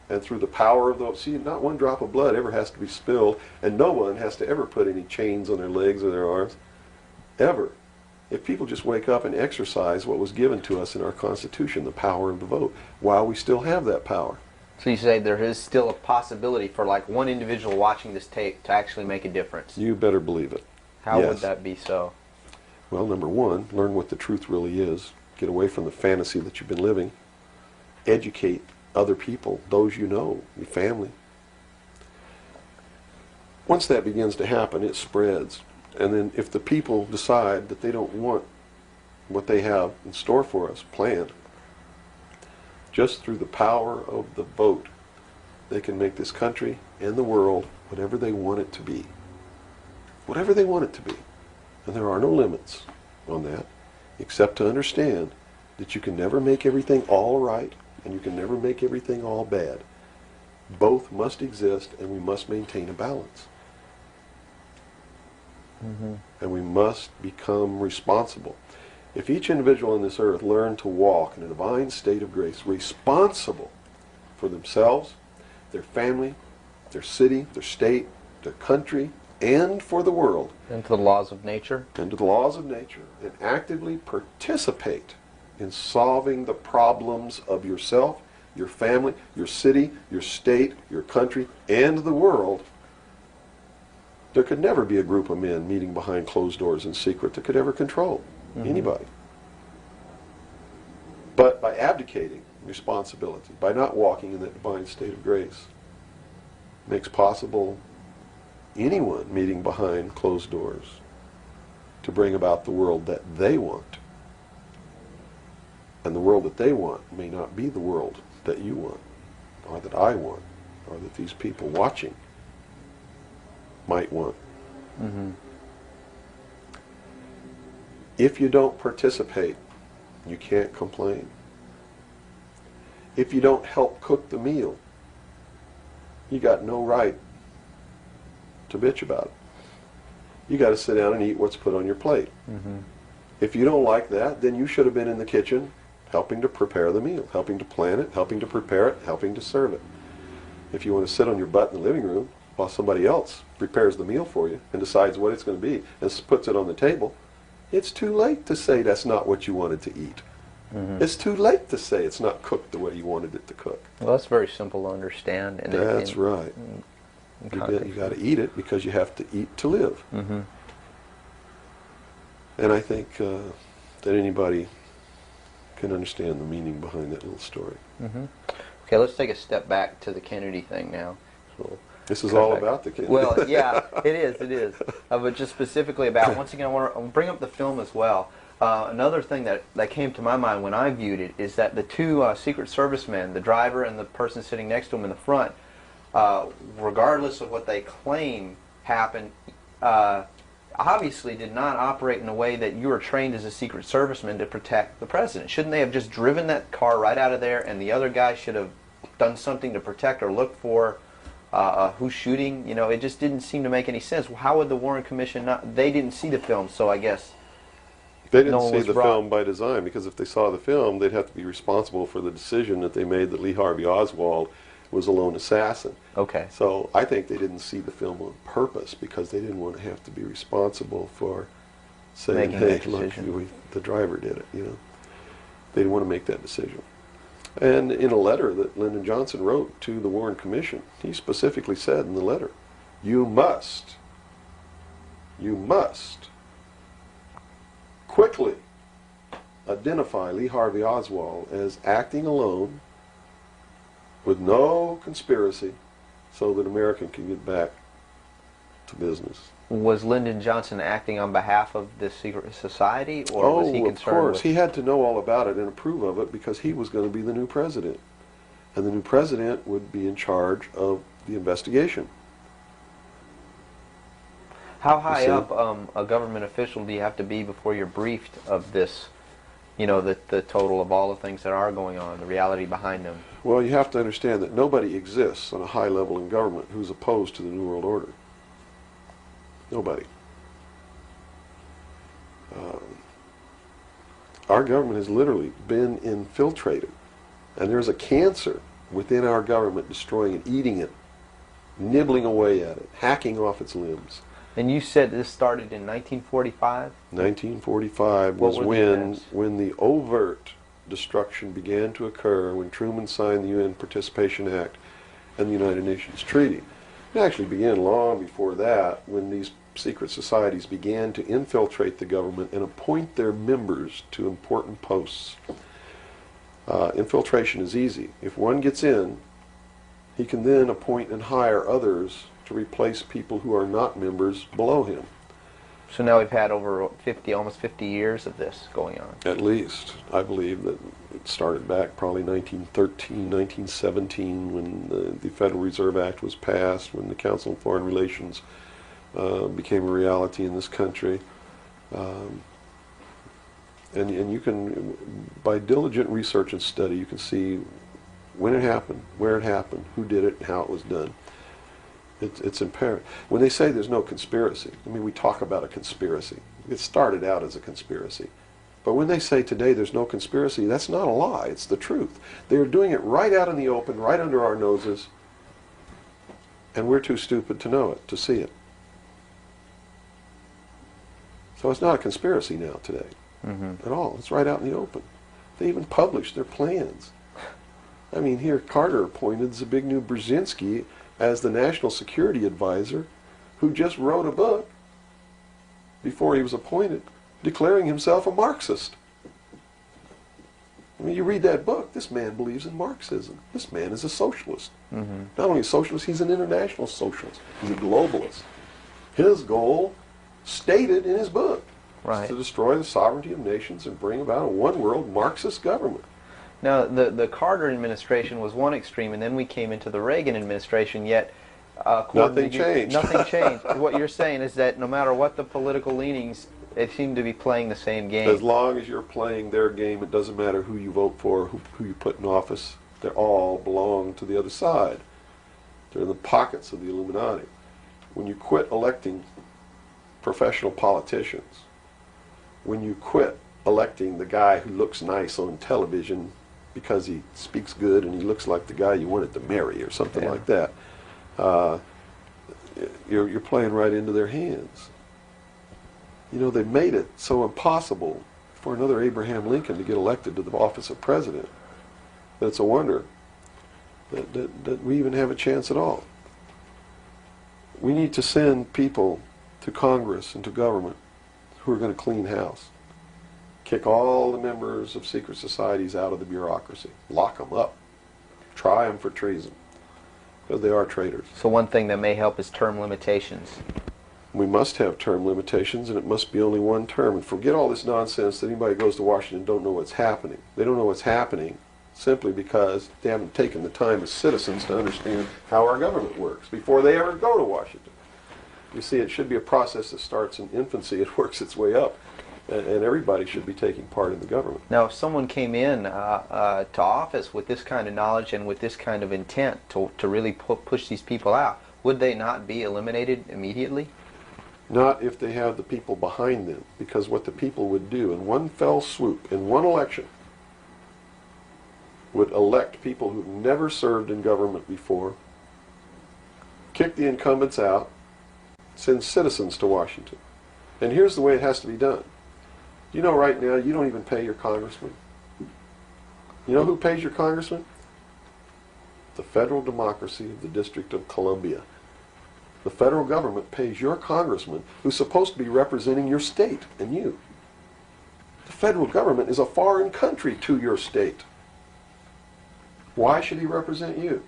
and through the power of those, see, not one drop of blood ever has to be spilled, and no one has to ever put any chains on their legs or their arms, ever. If people just wake up and exercise what was given to us in our Constitution, the power of the vote, while we still have that power. So you say there is still a possibility for like one individual watching this tape to actually make a difference? You better believe it. How Yes. would that be so? Well, number one, learn what the truth really is. Get away from the fantasy that you've been living. Educate other people, those you know, your family. Once that begins to happen, it spreads. And then if the people decide that they don't want what they have in store for us planned, just through the power of the vote, they can make this country and the world whatever they want it to be. Whatever they want it to be. And there are no limits on that, except to understand that you can never make everything all right, and you can never make everything all bad. Both must exist, and we must maintain a balance. And we must become responsible. If each individual on this earth learned to walk in a divine state of grace, responsible for themselves, their family, their city, their state, their country, and for the world, And to the laws of nature. and to the laws of nature, and actively participate in solving the problems of yourself, your family, your city, your state, your country, and the world, there could never be a group of men meeting behind closed doors in secret that could ever control anybody. But by abdicating responsibility, by not walking in that divine state of grace, makes possible anyone meeting behind closed doors to bring about the world that they want. And the world that they want may not be the world that you want, or that I want, or that these people watching might want. If you don't participate, you can't complain. If you don't help cook the meal, you got no right to bitch about it. You got to sit down and eat what's put on your plate. If you don't like that, then you should have been in the kitchen helping to prepare the meal, helping to plan it, helping to prepare it, helping to serve it. If you want to sit on your butt in the living room while somebody else prepares the meal for you and decides what it's going to be and puts it on the table, it's too late to say that's not what you wanted to eat. It's too late to say it's not cooked the way you wanted it to cook. Well, that's very simple to understand. And That's right. You got to eat it because you have to eat to live. And I think that anybody can understand the meaning behind that little story. Okay, let's take a step back to the Kennedy thing now. So This is all about the kid. well, yeah, it is. But just specifically about, once again, I want to bring up the film as well. Another thing that came to my mind when I viewed it is that the two Secret Service men, the driver and the person sitting next to him in the front, regardless of what they claim happened, obviously did not operate in a way that you were trained as a Secret Serviceman to protect the president. Shouldn't they have just driven that car right out of there, and the other guy should have done something to protect or look for who's shooting? You know, it just didn't seem to make any sense. How would the Warren Commission not? They didn't see the film, so I guess they didn't no see the film by design, because if they saw the film, they'd have to be responsible for the decision that they made that Lee Harvey Oswald was a lone assassin. Okay. So I think they didn't see the film on purpose because they didn't want to have to be responsible for saying, Making hey, that look, decision. the driver did it, you know. They didn't want to make that decision. And in a letter that Lyndon Johnson wrote to the Warren Commission, he specifically said in the letter, you must quickly identify Lee Harvey Oswald as acting alone with no conspiracy so that America can get back to business. Was Lyndon Johnson acting on behalf of the secret society, or was he concerned of course. with... He had to know all about it and approve of it because he was going to be the new president. And the new president would be in charge of the investigation. How high see? up a government official do you have to be before you're briefed of this, you know, the total of all the things that are going on, the reality behind them? Well, you have to understand that nobody exists on a high level in government who's opposed to the New World Order. Nobody. Our government has literally been infiltrated, and there's a cancer within our government destroying it, eating it, nibbling away at it, hacking off its limbs. And you said this started in 1945? 1945 What was were the when events? the overt destruction began to occur, when Truman signed the UN Participation Act and the United Nations Treaty. It actually began long before that, when these secret societies began to infiltrate the government and appoint their members to important posts. Infiltration is easy. If one gets in, he can then appoint and hire others to replace people who are not members below him. So now we've had over 50, almost 50 years of this going on. At least. I believe that it started back probably 1913, 1917 when the Federal Reserve Act was passed, when the Council on Foreign Relations became a reality in this country. And you can, by diligent research and study, you can see when it happened, where it happened, who did it, and how it was done. It's imperative. When they say there's no conspiracy, I mean, we talk about a conspiracy. It started out as a conspiracy. But when they say today there's no conspiracy, that's not a lie. It's the truth. They're doing it right out in the open, right under our noses, and we're too stupid to know it, to see it. So it's not a conspiracy now today at all. It's right out in the open. They even publish their plans. I mean, here Carter appointed Zbigniew Brzezinski as the National Security Advisor, who just wrote a book before he was appointed declaring himself a Marxist. I mean, you read that book, this man believes in Marxism. This man is a socialist. Not only a socialist, he's an international socialist. He's a globalist. His goal, stated in his book, is to destroy the sovereignty of nations and bring about a one-world Marxist government. Now, the Carter administration was one extreme, and then we came into the Reagan administration, yet nothing changed. Nothing changed. What you're saying is that no matter what the political leanings, they seem to be playing the same game. As long as you're playing their game, it doesn't matter who you vote for, who you put in office. They all belong to the other side. They're in the pockets of the Illuminati. When you quit electing professional politicians, when you quit electing the guy who looks nice on television because he speaks good and he looks like the guy you wanted to marry or something like that, you're playing right into their hands. You know, they made it so impossible for another Abraham Lincoln to get elected to the office of president that it's a wonder that we even have a chance at all. We need to send people to Congress and to government who are going to clean house. Kick all the members of secret societies out of the bureaucracy. Lock them up. Try them for treason. Because they are traitors. So one thing that may help is term limitations. We must have term limitations, and it must be only one term. And forget all this nonsense that anybody who goes to Washington don't know what's happening. They don't know what's happening simply because they haven't taken the time as citizens to understand how our government works before they ever go to Washington. You see, it should be a process that starts in infancy. It works its way up. And everybody should be taking part in the government. Now, if someone came in to office with this kind of knowledge and with this kind of intent to really push these people out, would they not be eliminated immediately? Not if they have the people behind them, because what the people would do in one fell swoop, in one election, would elect people who've never served in government before, kick the incumbents out, send citizens to Washington. And here's the way it has to be done. You know, right now, you don't even pay your congressman. You know who pays your congressman? The federal democracy of the District of Columbia. The federal government pays your congressman, who's supposed to be representing your state and you. The federal government is a foreign country to your state. Why should he represent you?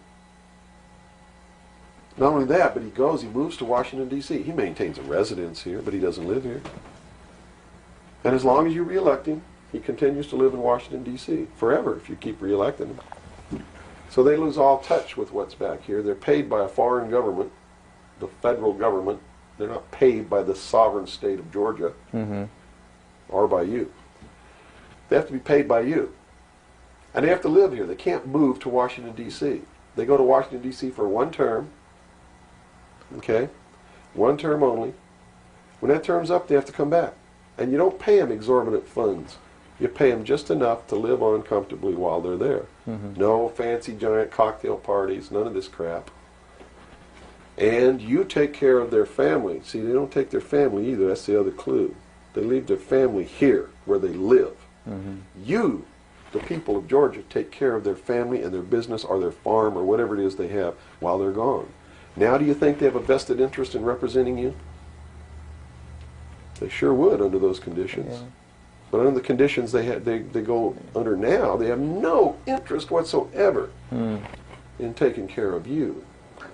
Not only that, but he moves to Washington, D.C. He maintains a residence here, but he doesn't live here. And as long as you re-elect him, he continues to live in Washington, D.C. forever if you keep re-electing him. So they lose all touch with what's back here. They're paid by a foreign government, the federal government. They're not paid by the sovereign state of Georgia or by you. They have to be paid by you. And they have to live here. They can't move to Washington, D.C. They go to Washington, D.C. for one term. Okay? One term only. When that term's up, they have to come back. And you don't pay them exorbitant funds. You pay them just enough to live on comfortably while they're there. No fancy giant cocktail parties, none of this crap. And you take care of their family. See, they don't take their family either. That's the other clue. They leave their family here, where they live. You, the people of Georgia, take care of their family and their business or their farm or whatever it is they have while they're gone. Now do you think they have a vested interest in representing you? They sure would under those conditions. But under the conditions they go under now, they have no interest whatsoever in taking care of you.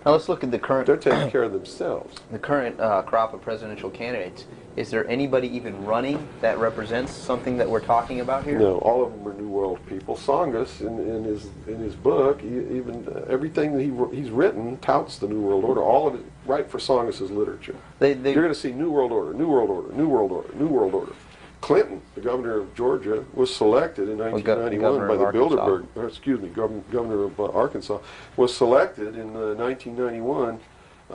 Now let's look at the current. They're taking care of themselves. The current crop of presidential candidates. Is there anybody even running that represents something that we're talking about here? No, all of them are New World people. Tsongas, in his book, even everything that he's written touts the New World Order. All of it, right for Tsongas's literature. You're going to see New World Order, New World Order, New World Order, New World Order. Clinton, the governor of Georgia, was selected in 1991 by the Bilderberg. Governor of Arkansas was selected in 1991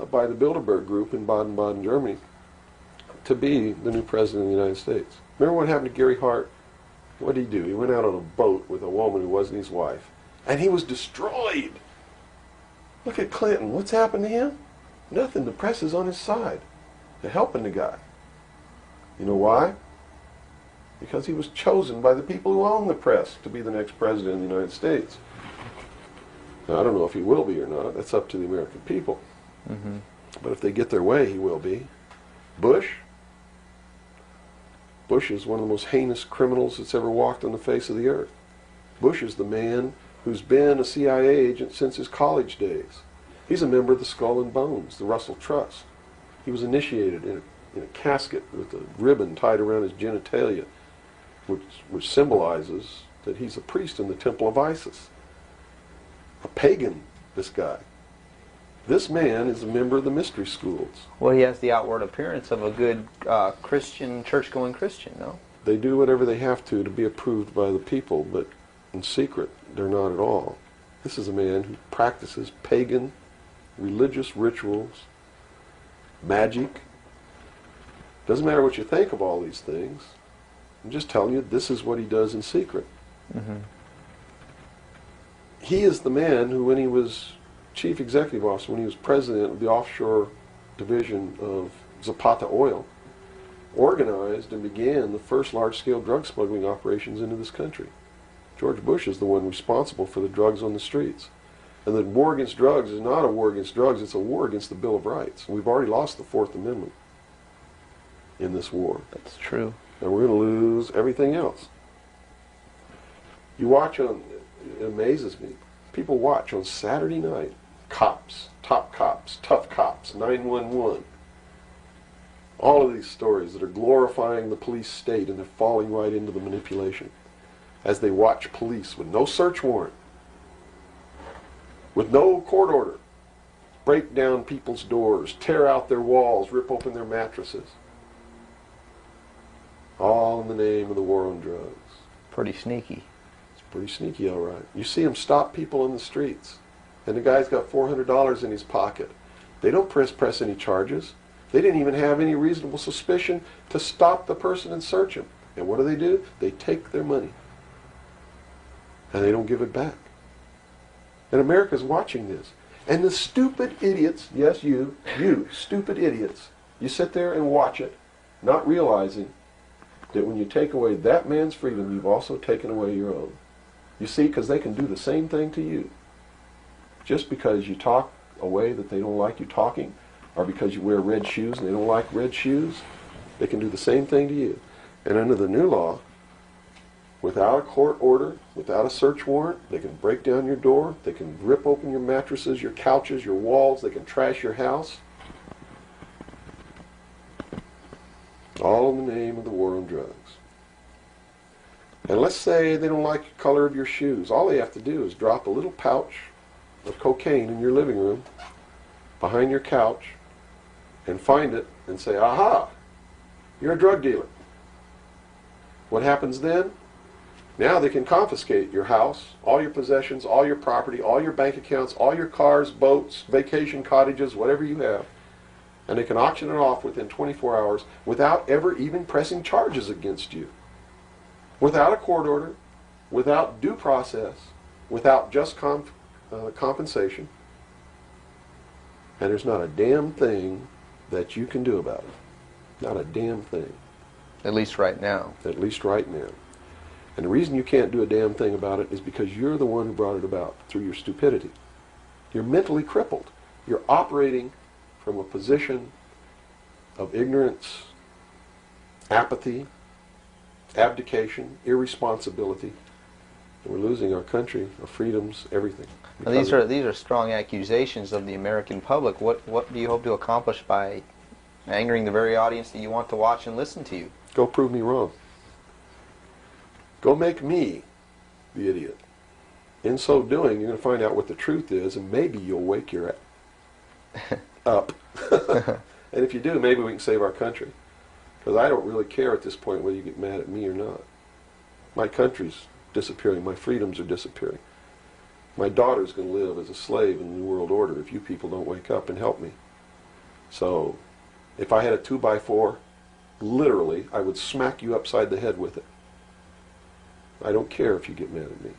by the Bilderberg Group in Baden-Baden, Germany, to be the new president of the United States. Remember what happened to Gary Hart? What did he do? He went out on a boat with a woman who wasn't his wife, and he was destroyed. Look at Clinton. What's happened to him? Nothing. The press is on his side. They're helping the guy. You know why? Because he was chosen by the people who own the press to be the next president of the United States. Now, I don't know if he will be or not. That's up to the American people. But if they get their way, he will be. Bush is one of the most heinous criminals that's ever walked on the face of the earth. Bush is the man who's been a CIA agent since his college days. He's a member of the Skull and Bones, the Russell Trust. He was initiated in a casket with a ribbon tied around his genitalia, which symbolizes that he's a priest in the temple of Isis. A pagan, this guy. This man is a member of the mystery schools. Well, he has the outward appearance of a good Christian, church-going Christian, no? They do whatever they have to be approved by the people, but in secret, they're not at all. This is a man who practices pagan religious rituals, magic. Doesn't matter what you think of all these things. I'm just telling you, this is what he does in secret. He is the man who, when he was chief executive officer, when he was president of the offshore division of Zapata Oil, organized and began the first large-scale drug smuggling operations into this country. George Bush is the one responsible for the drugs on the streets. And the war against drugs is not a war against drugs, it's a war against the Bill of Rights. We've already lost the Fourth Amendment in this war. That's true. And we're going to lose everything else. You watch on, it amazes me, people watch on Saturday night, cops, top cops, tough cops, 911. All of these stories that are glorifying the police state, and they're falling right into the manipulation. As they watch police with no search warrant, with no court order, break down people's doors, tear out their walls, rip open their mattresses. All in the name of the war on drugs. Pretty sneaky. It's pretty sneaky, all right. You see them stop people in the streets, and the guy's got $400 in his pocket. They don't press any charges. They didn't even have any reasonable suspicion to stop the person and search him. And what do? They take their money, and they don't give it back. And America's watching this. And the stupid idiots, yes, you stupid idiots, you sit there and watch it, not realizing that when you take away that man's freedom, you've also taken away your own. You see, because they can do the same thing to you. Just because you talk a way that they don't like you talking, or because you wear red shoes and they don't like red shoes, they can do the same thing to you. And under the new law, without a court order, without a search warrant, they can break down your door, they can rip open your mattresses, your couches, your walls, they can trash your house. All in the name of the war on drugs. And let's say they don't like the color of your shoes. All they have to do is drop a little pouch of cocaine in your living room, behind your couch, and find it and say, aha, you're a drug dealer. What happens then? Now they can confiscate your house, all your possessions, all your property, all your bank accounts, all your cars, boats, vacation cottages, whatever you have. And they can auction it off within 24 hours without ever even pressing charges against you. Without a court order, without due process, without just compensation. And there's not a damn thing that you can do about it. Not a damn thing. At least right now. At least right now. And the reason you can't do a damn thing about it is because you're the one who brought it about through your stupidity. You're mentally crippled. You're operating from a position of ignorance, apathy, abdication, irresponsibility. And we're losing our country, our freedoms, everything. Now, these are strong accusations of the American public. What do you hope to accomplish by angering the very audience that you want to watch and listen to you? Go prove me wrong. Go make me the idiot. In so doing, you're going to find out what the truth is, and maybe you'll wake your up. And if you do, maybe we can save our country. Because I don't really care at this point whether you get mad at me or not. My country's disappearing. My freedoms are disappearing. My daughter's going to live as a slave in the New World Order if you people don't wake up and help me. So, if I had a 2x4, literally, I would smack you upside the head with it. I don't care if you get mad at me.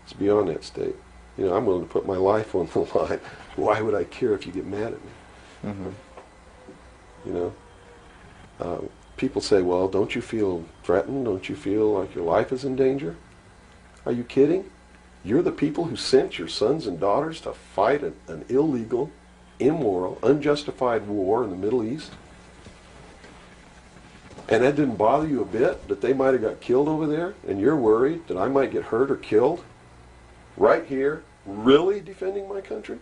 It's beyond that state. You know, I'm willing to put my life on the line. Why would I care if you get mad at me? Mm-hmm. You know? People say, well, don't you feel threatened? Don't you feel like your life is in danger? Are you kidding? You're the people who sent your sons and daughters to fight an illegal, immoral, unjustified war in the Middle East? And that didn't bother you a bit, that they might have got killed over there, and you're worried that I might get hurt or killed? Right here, really defending my country?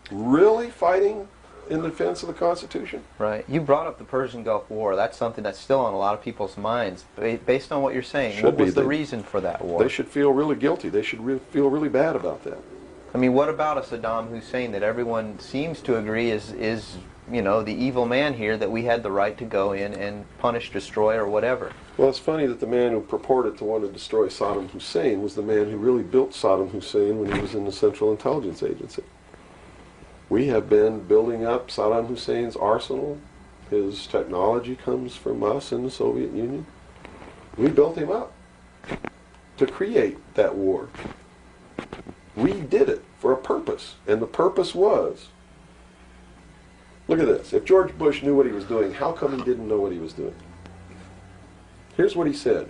Really fighting in defense of the Constitution? Right. You brought up the Persian Gulf War. That's something that's still on a lot of people's minds. Based on what you're saying, what was the reason for that war? They should feel really guilty. They should feel really bad about that. I mean, what about a Saddam Hussein that everyone seems to agree is you know, the evil man here, that we had the right to go in and punish, destroy, or whatever? Well, it's funny that the man who purported to want to destroy Saddam Hussein was the man who really built Saddam Hussein when he was in the Central Intelligence Agency. We have been building up Saddam Hussein's arsenal. His technology comes from us in the Soviet Union. We built him up to create that war. We did it for a purpose, and the purpose was, look at this. If George Bush knew what he was doing, how come he didn't know what he was doing? Here's what he said.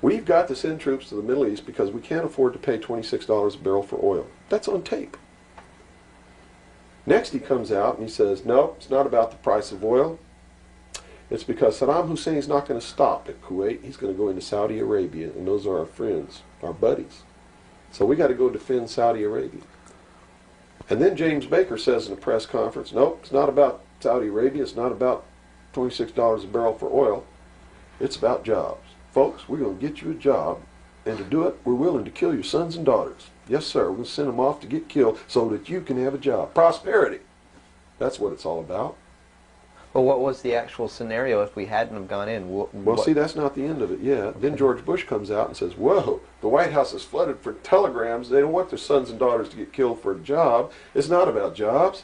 We've got to send troops to the Middle East because we can't afford to pay $26 a barrel for oil. That's on tape. Next he comes out and he says, no, it's not about the price of oil. It's because Saddam Hussein's not going to stop at Kuwait. He's going to go into Saudi Arabia, and those are our friends, our buddies. So we got to go defend Saudi Arabia. And then James Baker says in a press conference, nope, it's not about Saudi Arabia. It's not about $26 a barrel for oil. It's about jobs. Folks, we're going to get you a job, and to do it, we're willing to kill your sons and daughters. Yes, sir, we're going to send them off to get killed so that you can have a job. Prosperity. That's what it's all about. Well, what was the actual scenario if we hadn't have gone in? Well, see, that's not the end of it yet. Okay. Then George Bush comes out and says, whoa, the White House is flooded for telegrams. They don't want their sons and daughters to get killed for a job. It's not about jobs.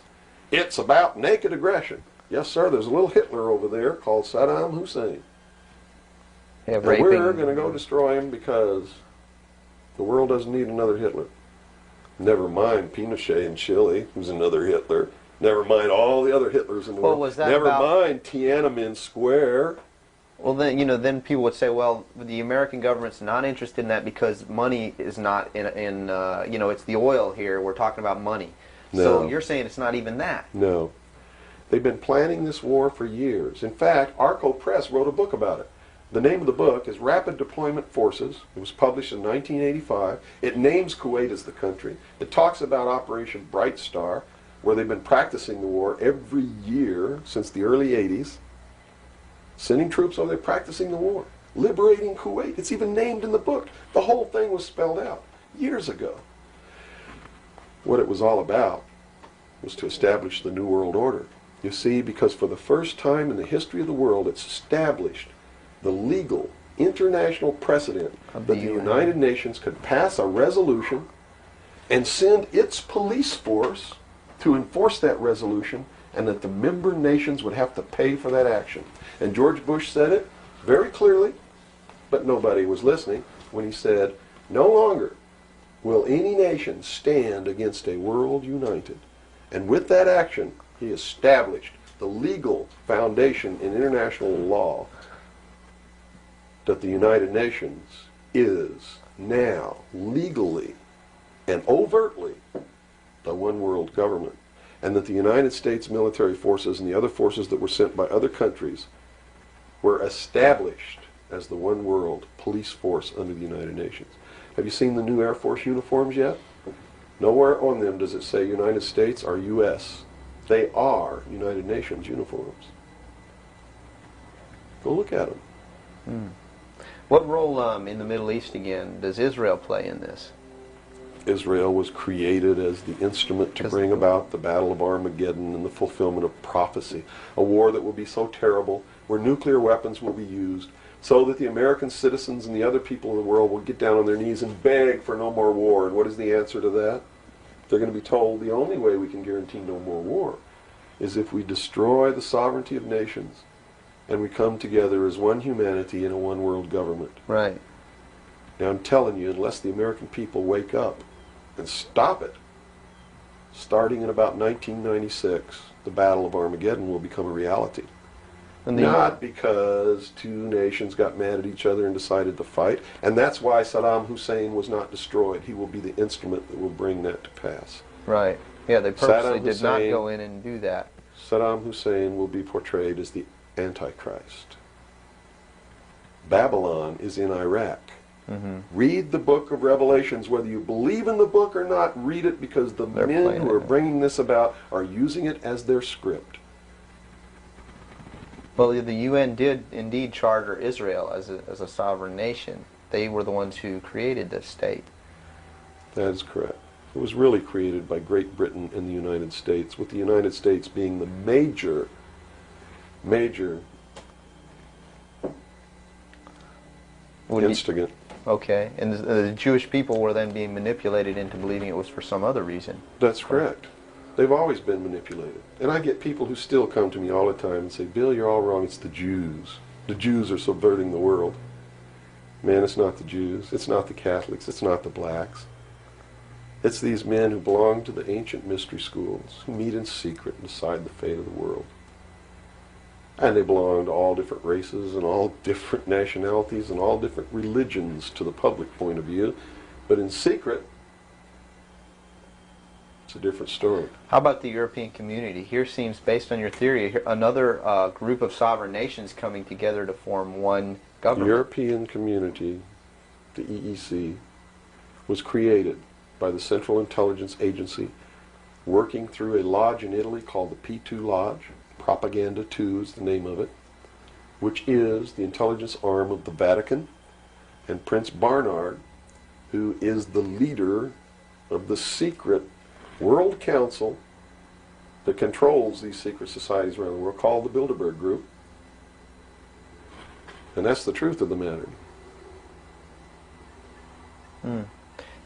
It's about naked aggression. Yes, sir, there's a little Hitler over there called Saddam Hussein. Yeah, and we're going to go destroy him because the world doesn't need another Hitler. Never mind Pinochet in Chile, who's another Hitler. Never mind all the other Hitlers in the world. Was that Never mind Tiananmen Square. Well, then, you know, then people would say, well, the American government's not interested in that because money is not in you know, it's the oil here. We're talking about money. No. So you're saying it's not even that. No. They've been planning this war for years. In fact, Arco Press wrote a book about it. The name of the book is Rapid Deployment Forces. It was published in 1985. It names Kuwait as the country. It talks about Operation Bright Star, where they've been practicing the war every year since the early 80s. Sending troops over there practicing the war. Liberating Kuwait. It's even named in the book. The whole thing was spelled out years ago. What it was all about was to establish the New World Order. You see, because for the first time in the history of the world, it's established the legal international precedent that the United Nations could pass a resolution and send its police force to enforce that resolution, and that the member nations would have to pay for that action. And George Bush said it very clearly, but nobody was listening, when he said, no longer will any nation stand against a world united. And with that action, he established the legal foundation in international law that the United Nations is now legally and overtly the one world government, and that the United States military forces and the other forces that were sent by other countries were established as the one world police force under the United Nations. Have you seen the new Air Force uniforms yet? Nowhere on them does it say United States or U.S. They are United Nations uniforms. Go look at them. What role in the Middle East again does Israel play in this? Israel was created as the instrument to bring about the Battle of Armageddon and the fulfillment of prophecy, a war that will be so terrible, where nuclear weapons will be used, so that the American citizens and the other people in the world will get down on their knees and beg for no more war. And what is the answer to that? They're going to be told the only way we can guarantee no more war is if we destroy the sovereignty of nations and we come together as one humanity in a one world government. Right. Now I'm telling you, unless the American people wake up and stop it, starting in about 1996, the Battle of Armageddon will become a reality. Not because two nations got mad at each other and decided to fight, and that's why Saddam Hussein was not destroyed. He will be the instrument that will bring that to pass. Right. Yeah, they purposely did not go in and do that. Saddam Hussein will be portrayed as the Antichrist. Babylon is in Iraq. Read the book of Revelations. Whether you believe in the book or not, read it, because the men who are bringing this about are using it as their script. Well, the UN did indeed charter Israel as a sovereign nation. They were the ones who created this state. That is correct. It was really created by Great Britain and the United States, with the United States being the major instigant. Okay, and the Jewish people were then being manipulated into believing it was for some other reason. That's correct. They've always been manipulated. And I get people who still come to me all the time and say, Bill, you're all wrong. It's the Jews. The Jews are subverting the world. Man, it's not the Jews. It's not the Catholics. It's not the blacks. It's these men who belong to the ancient mystery schools, who meet in secret and decide the fate of the world. And they belong to all different races and all different nationalities and all different religions to the public point of view. But in secret, it's a different story. How about the European community? Here seems, based on your theory, another group of sovereign nations coming together to form one government. The European community, the EEC, was created by the Central Intelligence Agency, working through a lodge in Italy called the P2 Lodge. Propaganda 2 is the name of it, which is the intelligence arm of the Vatican, and Prince Bernhard, who is the leader of the secret World Council that controls these secret societies around the world, called the Bilderberg Group. And that's the truth of the matter.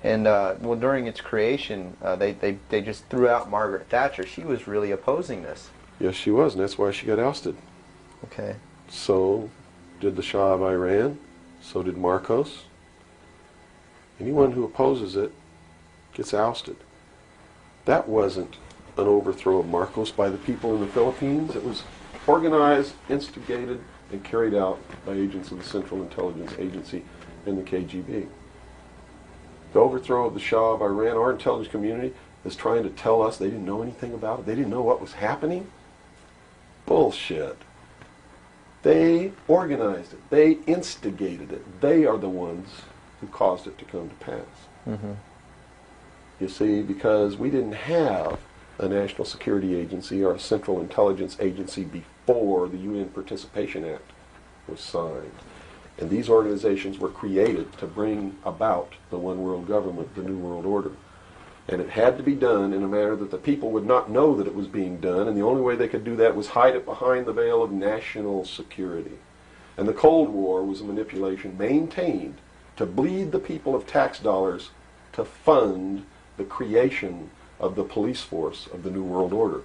And well, during its creation, they just threw out Margaret Thatcher. She was really opposing this. Yes, she was, and that's why she got ousted. Okay. So did the Shah of Iran. So did Marcos. Anyone who opposes it gets ousted. That wasn't an overthrow of Marcos by the people in the Philippines. It was organized, instigated, and carried out by agents of the Central Intelligence Agency and the KGB. The overthrow of the Shah of Iran, our intelligence community is trying to tell us they didn't know anything about it. They didn't know what was happening. Bullshit. They organized it. They instigated it. They are the ones who caused it to come to pass. You see, because we didn't have a National Security Agency or a Central Intelligence Agency before the UN Participation Act was signed. And these organizations were created to bring about the one world government, the New World Order. And it had to be done in a manner that the people would not know that it was being done, and the only way they could do that was hide it behind the veil of national security. And the Cold War was a manipulation maintained to bleed the people of tax dollars to fund the creation of the police force of the New World Order,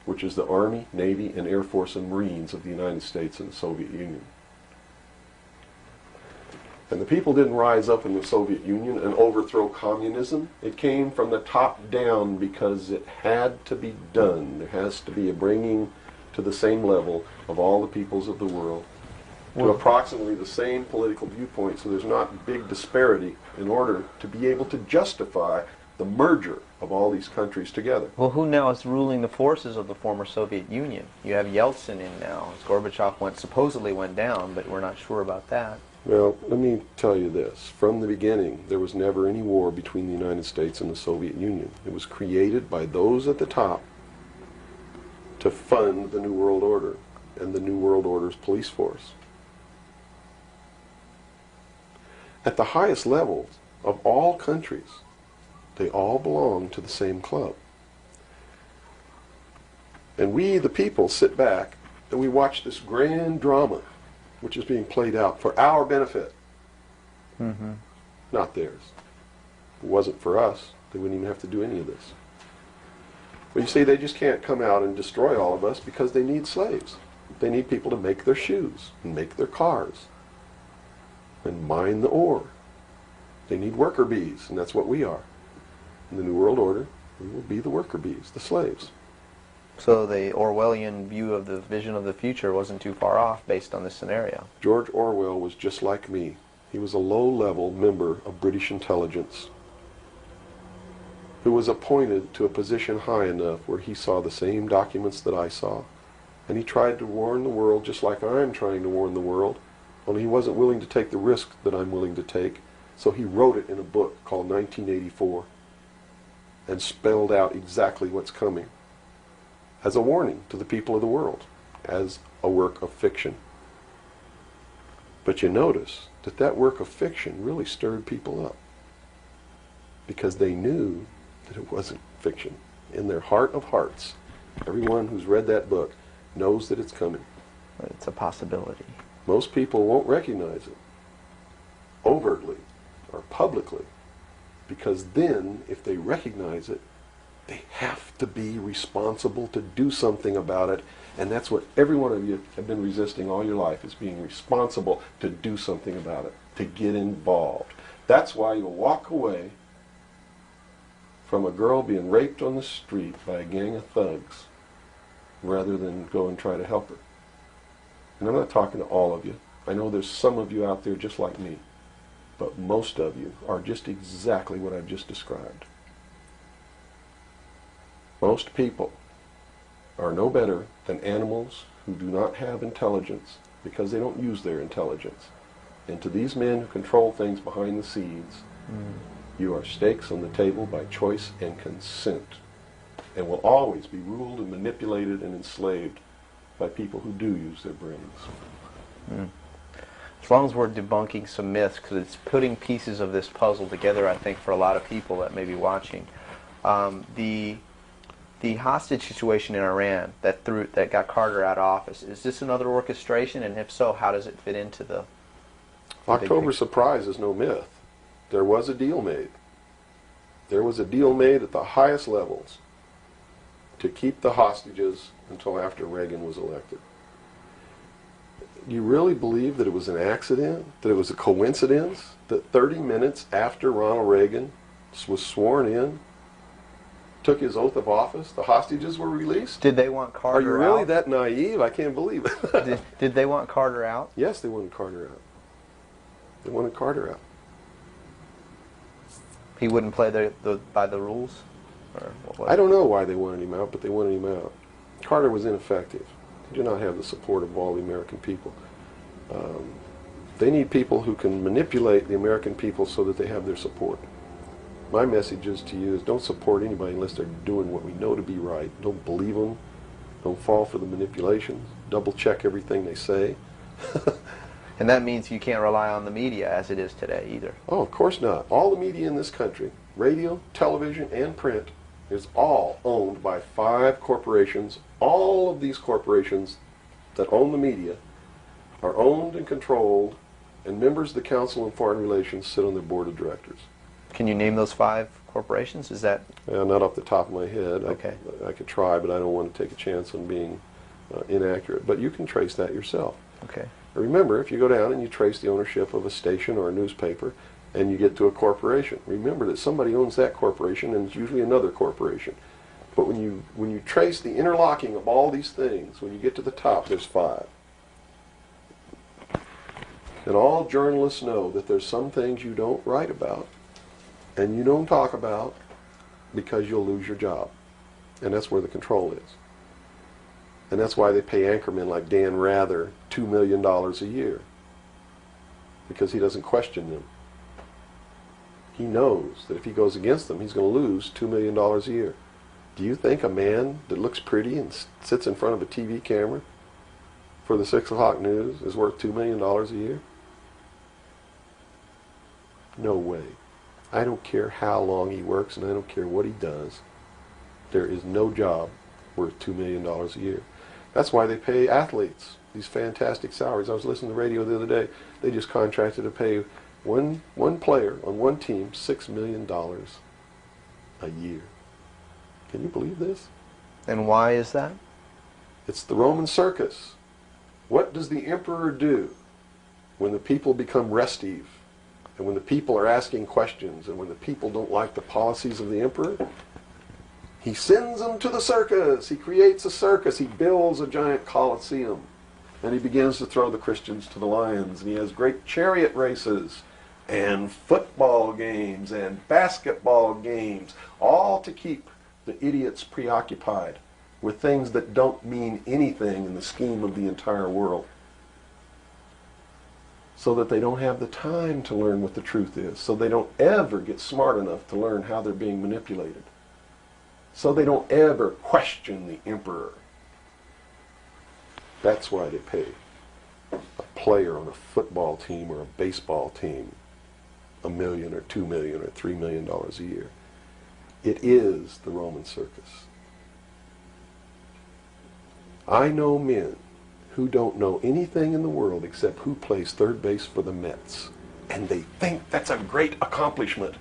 which is the Army, Navy, and Air Force and Marines of the United States and the Soviet Union. And the people didn't rise up in the Soviet Union and overthrow communism. It came from the top down because it had to be done. There has to be a bringing to the same level of all the peoples of the world to approximately the same political viewpoint, so there's not big disparity in order to be able to justify the merger of all these countries together. Well, who now is ruling the forces of the former Soviet Union? You have Yeltsin in now. Gorbachev supposedly went down, but we're not sure about that. Well, let me tell you this. From the beginning, there was never any war between the United States and the Soviet Union. It was created by those at the top to fund the New World Order and the New World Order's police force. At the highest levels of all countries, they all belong to the same club. And we, the people, sit back and we watch this grand drama which is being played out for our benefit, not theirs. If it wasn't for us, they wouldn't even have to do any of this. But you see, they just can't come out and destroy all of us because they need slaves. They need people to make their shoes and make their cars and mine the ore. They need worker bees, and that's what we are. In the New World Order, we will be the worker bees, the slaves. So the Orwellian view of the vision of the future wasn't too far off based on this scenario. George Orwell was just like me. He was a low-level member of British intelligence who was appointed to a position high enough where he saw the same documents that I saw. And he tried to warn the world just like I'm trying to warn the world, only he wasn't willing to take the risk that I'm willing to take. So he wrote it in a book called 1984 and spelled out exactly what's coming as a warning to the people of the world, as a work of fiction. But you notice that that work of fiction really stirred people up because they knew that it wasn't fiction. In their heart of hearts, everyone who's read that book knows that it's coming. It's a possibility. Most people won't recognize it overtly or publicly, because then, if they recognize it, they have to be responsible to do something about it. And that's what every one of you have been resisting all your life, is being responsible to do something about it, to get involved. That's why you'll walk away from a girl being raped on the street by a gang of thugs rather than go and try to help her. And I'm not talking to all of you. I know there's some of you out there just like me, but most of you are just exactly what I've just described. Most people are no better than animals who do not have intelligence because they don't use their intelligence. And to these men who control things behind the scenes, you are stakes on the table by choice and consent, and will always be ruled and manipulated and enslaved by people who do use their brains. As long as we're debunking some myths, because it's putting pieces of this puzzle together, I think, for a lot of people that may be watching. The hostage situation in Iran that got Carter out of office, is this another orchestration? And if so, how does it fit into the October surprise is no myth. There was a deal made. There was a deal made at the highest levels to keep the hostages until after Reagan was elected. Do you really believe that it was an accident, that it was a coincidence, that 30 minutes after Ronald Reagan was sworn in, took his oath of office, the hostages were released? Did they want Carter out? Are you really that naive? I can't believe it. Did they want Carter out? Yes, they wanted Carter out. They wanted Carter out. He wouldn't play by the rules? Or what was I don't know why they wanted him out, but they wanted him out. Carter was ineffective. He did not have the support of all the American people. They need people who can manipulate the American people so that they have their support. My message is to you is don't support anybody unless they're doing what we know to be right. Don't believe them. Don't fall for the manipulations. Double check everything they say. And that means you can't rely on the media as it is today either. Oh, of course not. All the media in this country, radio, television, and print, is all owned by 5 corporations. All of these corporations that own the media are owned and controlled, and members of the Council on Foreign Relations sit on their board of directors. Can you name those 5 corporations? Is that... Not off the top of my head. Okay. I could try, but I don't want to take a chance on being inaccurate. But you can trace that yourself. Okay. Remember, if you go down and you trace the ownership of a station or a newspaper, and you get to a corporation, remember that somebody owns that corporation, and it's usually another corporation. But when you trace the interlocking of all these things, when you get to the top, there's 5. And all journalists know that there's some things you don't write about, and you don't talk about, because you'll lose your job. And that's where the control is. And that's why they pay anchormen like Dan Rather $2 million a year. because he doesn't question them. He knows that if he goes against them, he's going to lose $2 million a year. Do you think a man that looks pretty and sits in front of a TV camera for the 6 o'clock news is worth $2 million a year? No way. I don't care how long he works, and I don't care what he does. There is no job worth $2 million a year. That's why they pay athletes these fantastic salaries. I was listening to the radio the other day. They just contracted to pay one player on one team $6 million a year. Can you believe this? And why is that? It's the Roman circus. What does the emperor do when the people become restive, and when the people are asking questions, and when the people don't like the policies of the emperor? He sends them to the circus. He creates a circus. He builds a giant coliseum. And he begins to throw the Christians to the lions. And he has great chariot races and football games and basketball games, all to keep the idiots preoccupied with things that don't mean anything in the scheme of the entire world, so that they don't have the time to learn what the truth is, so they don't ever get smart enough to learn how they're being manipulated, so they don't ever question the emperor. That's why they pay a player on a football team or a baseball team $1 million or $2 million or $3 million a year. It is the Roman circus. I know men who don't know anything in the world except who plays third base for the Mets, and they think that's a great accomplishment.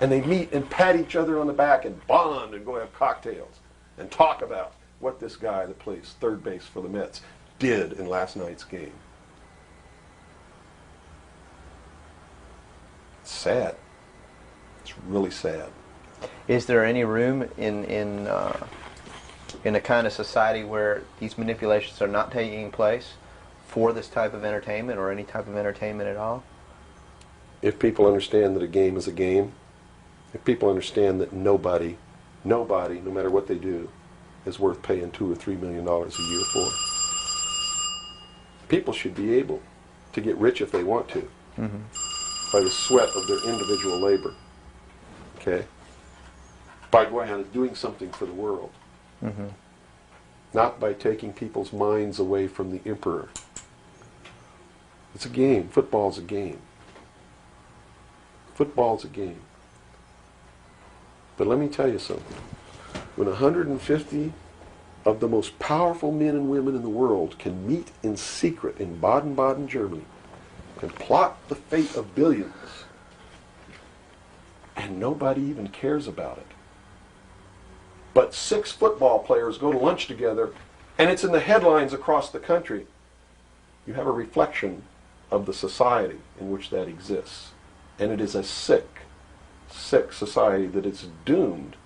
And they meet and pat each other on the back and bond and go have cocktails and talk about what this guy that plays third base for the Mets did in last night's game. It's sad. It's really sad. Is there any room in a kind of society where these manipulations are not taking place for this type of entertainment, or any type of entertainment at all? If people understand that a game is a game, if people understand that nobody, no matter what they do, is worth paying $2 or $3 million a year for, people should be able to get rich if they want to, by the sweat of their individual labor. Okay? By going out and doing something for the world. Not by taking people's minds away from the emperor. It's a game. Football's a game. Football's a game. But let me tell you something. When 150 of the most powerful men and women in the world can meet in secret in Baden-Baden, Germany, and plot the fate of billions, and nobody even cares about it, but 6 football players go to lunch together, and it's in the headlines across the country, you have a reflection of the society in which that exists. And it is a sick society that is doomed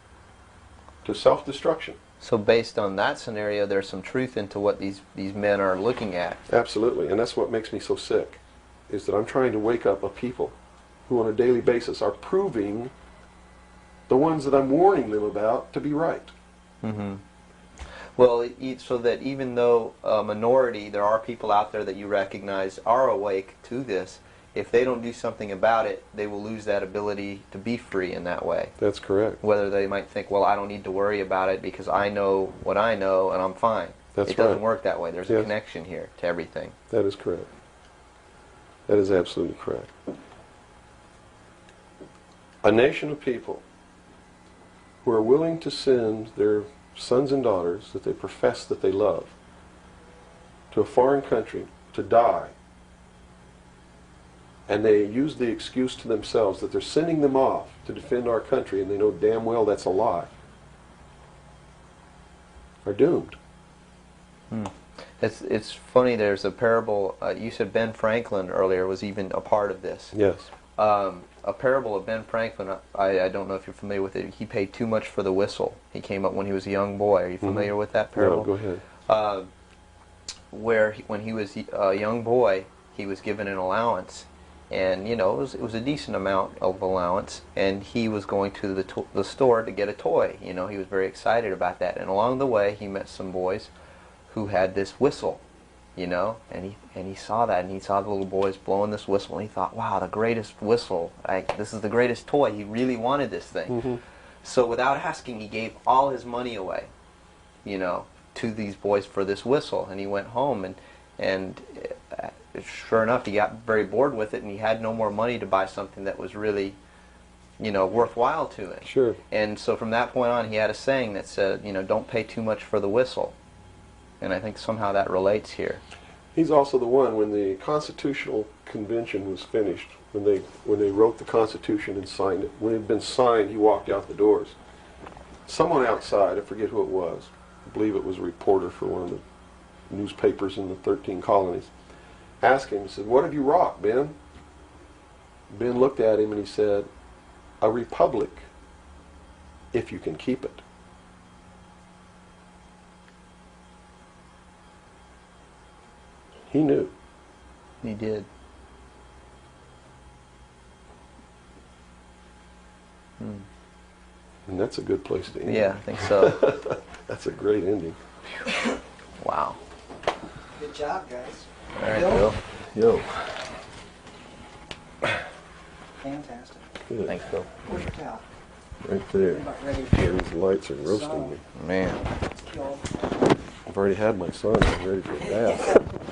to self-destruction. So based on that scenario, there's some truth into what these men are looking at. Absolutely, and that's what makes me so sick, is that I'm trying to wake up a people who on a daily basis are proving the ones that I'm warning them about to be right. Well, so that even though a minority, there are people out there that you recognize are awake to this, if they don't do something about it, they will lose that ability to be free in that way. That's correct. Whether they might think, well, I don't need to worry about it because I know what I know and I'm fine. That's It doesn't right. work that way. There's a connection here to everything. That is correct. That is absolutely correct. A nation of people who are willing to send their sons and daughters that they profess that they love to a foreign country to die, and they use the excuse to themselves that they're sending them off to defend our country, and they know damn well that's a lie, are doomed. It's funny, there's a parable, you said Ben Franklin earlier was even a part of this. Yes. A parable of Ben Franklin, I don't know if you're familiar with it. He paid too much for the whistle. He came up when he was a young boy. Are you familiar with that parable? No, go ahead. When he was a young boy, he was given an allowance. And, you know, it was a decent amount of allowance. And he was going to the store to get a toy. You know, he was very excited about that. And along the way, he met some boys who had this whistle. you know, and he saw that, and he saw the little boys blowing this whistle, and he thought, wow, the greatest whistle, this is the greatest toy. He really wanted this thing. So without asking, he gave all his money away, you know, to these boys for this whistle. And he went home, and sure enough, he got very bored with it, and he had no more money to buy something that was really, you know, worthwhile to him. Sure. And so from that point on, he had a saying that said, you know, don't pay too much for the whistle. And I think somehow that relates here. He's also the one, when the Constitutional Convention was finished, when they wrote the Constitution and signed it, when it had been signed, he walked out the doors. Someone outside, I forget who it was, I believe it was a reporter for one of the newspapers in the 13 colonies, asked him, he said, "What have you wrought, Ben?" Ben looked at him and he said, "A republic, if you can keep it." He knew. He did. And that's a good place to end. Yeah, I think so. That's a great ending. Wow. Good job, guys. All right, Bill. Yo. Fantastic. Good. Thanks, Bill. Where's your towel? Right there. I'm about ready Yeah, to these lights are roasting me. Man. kill. I've already had my son. I'm ready for a bath.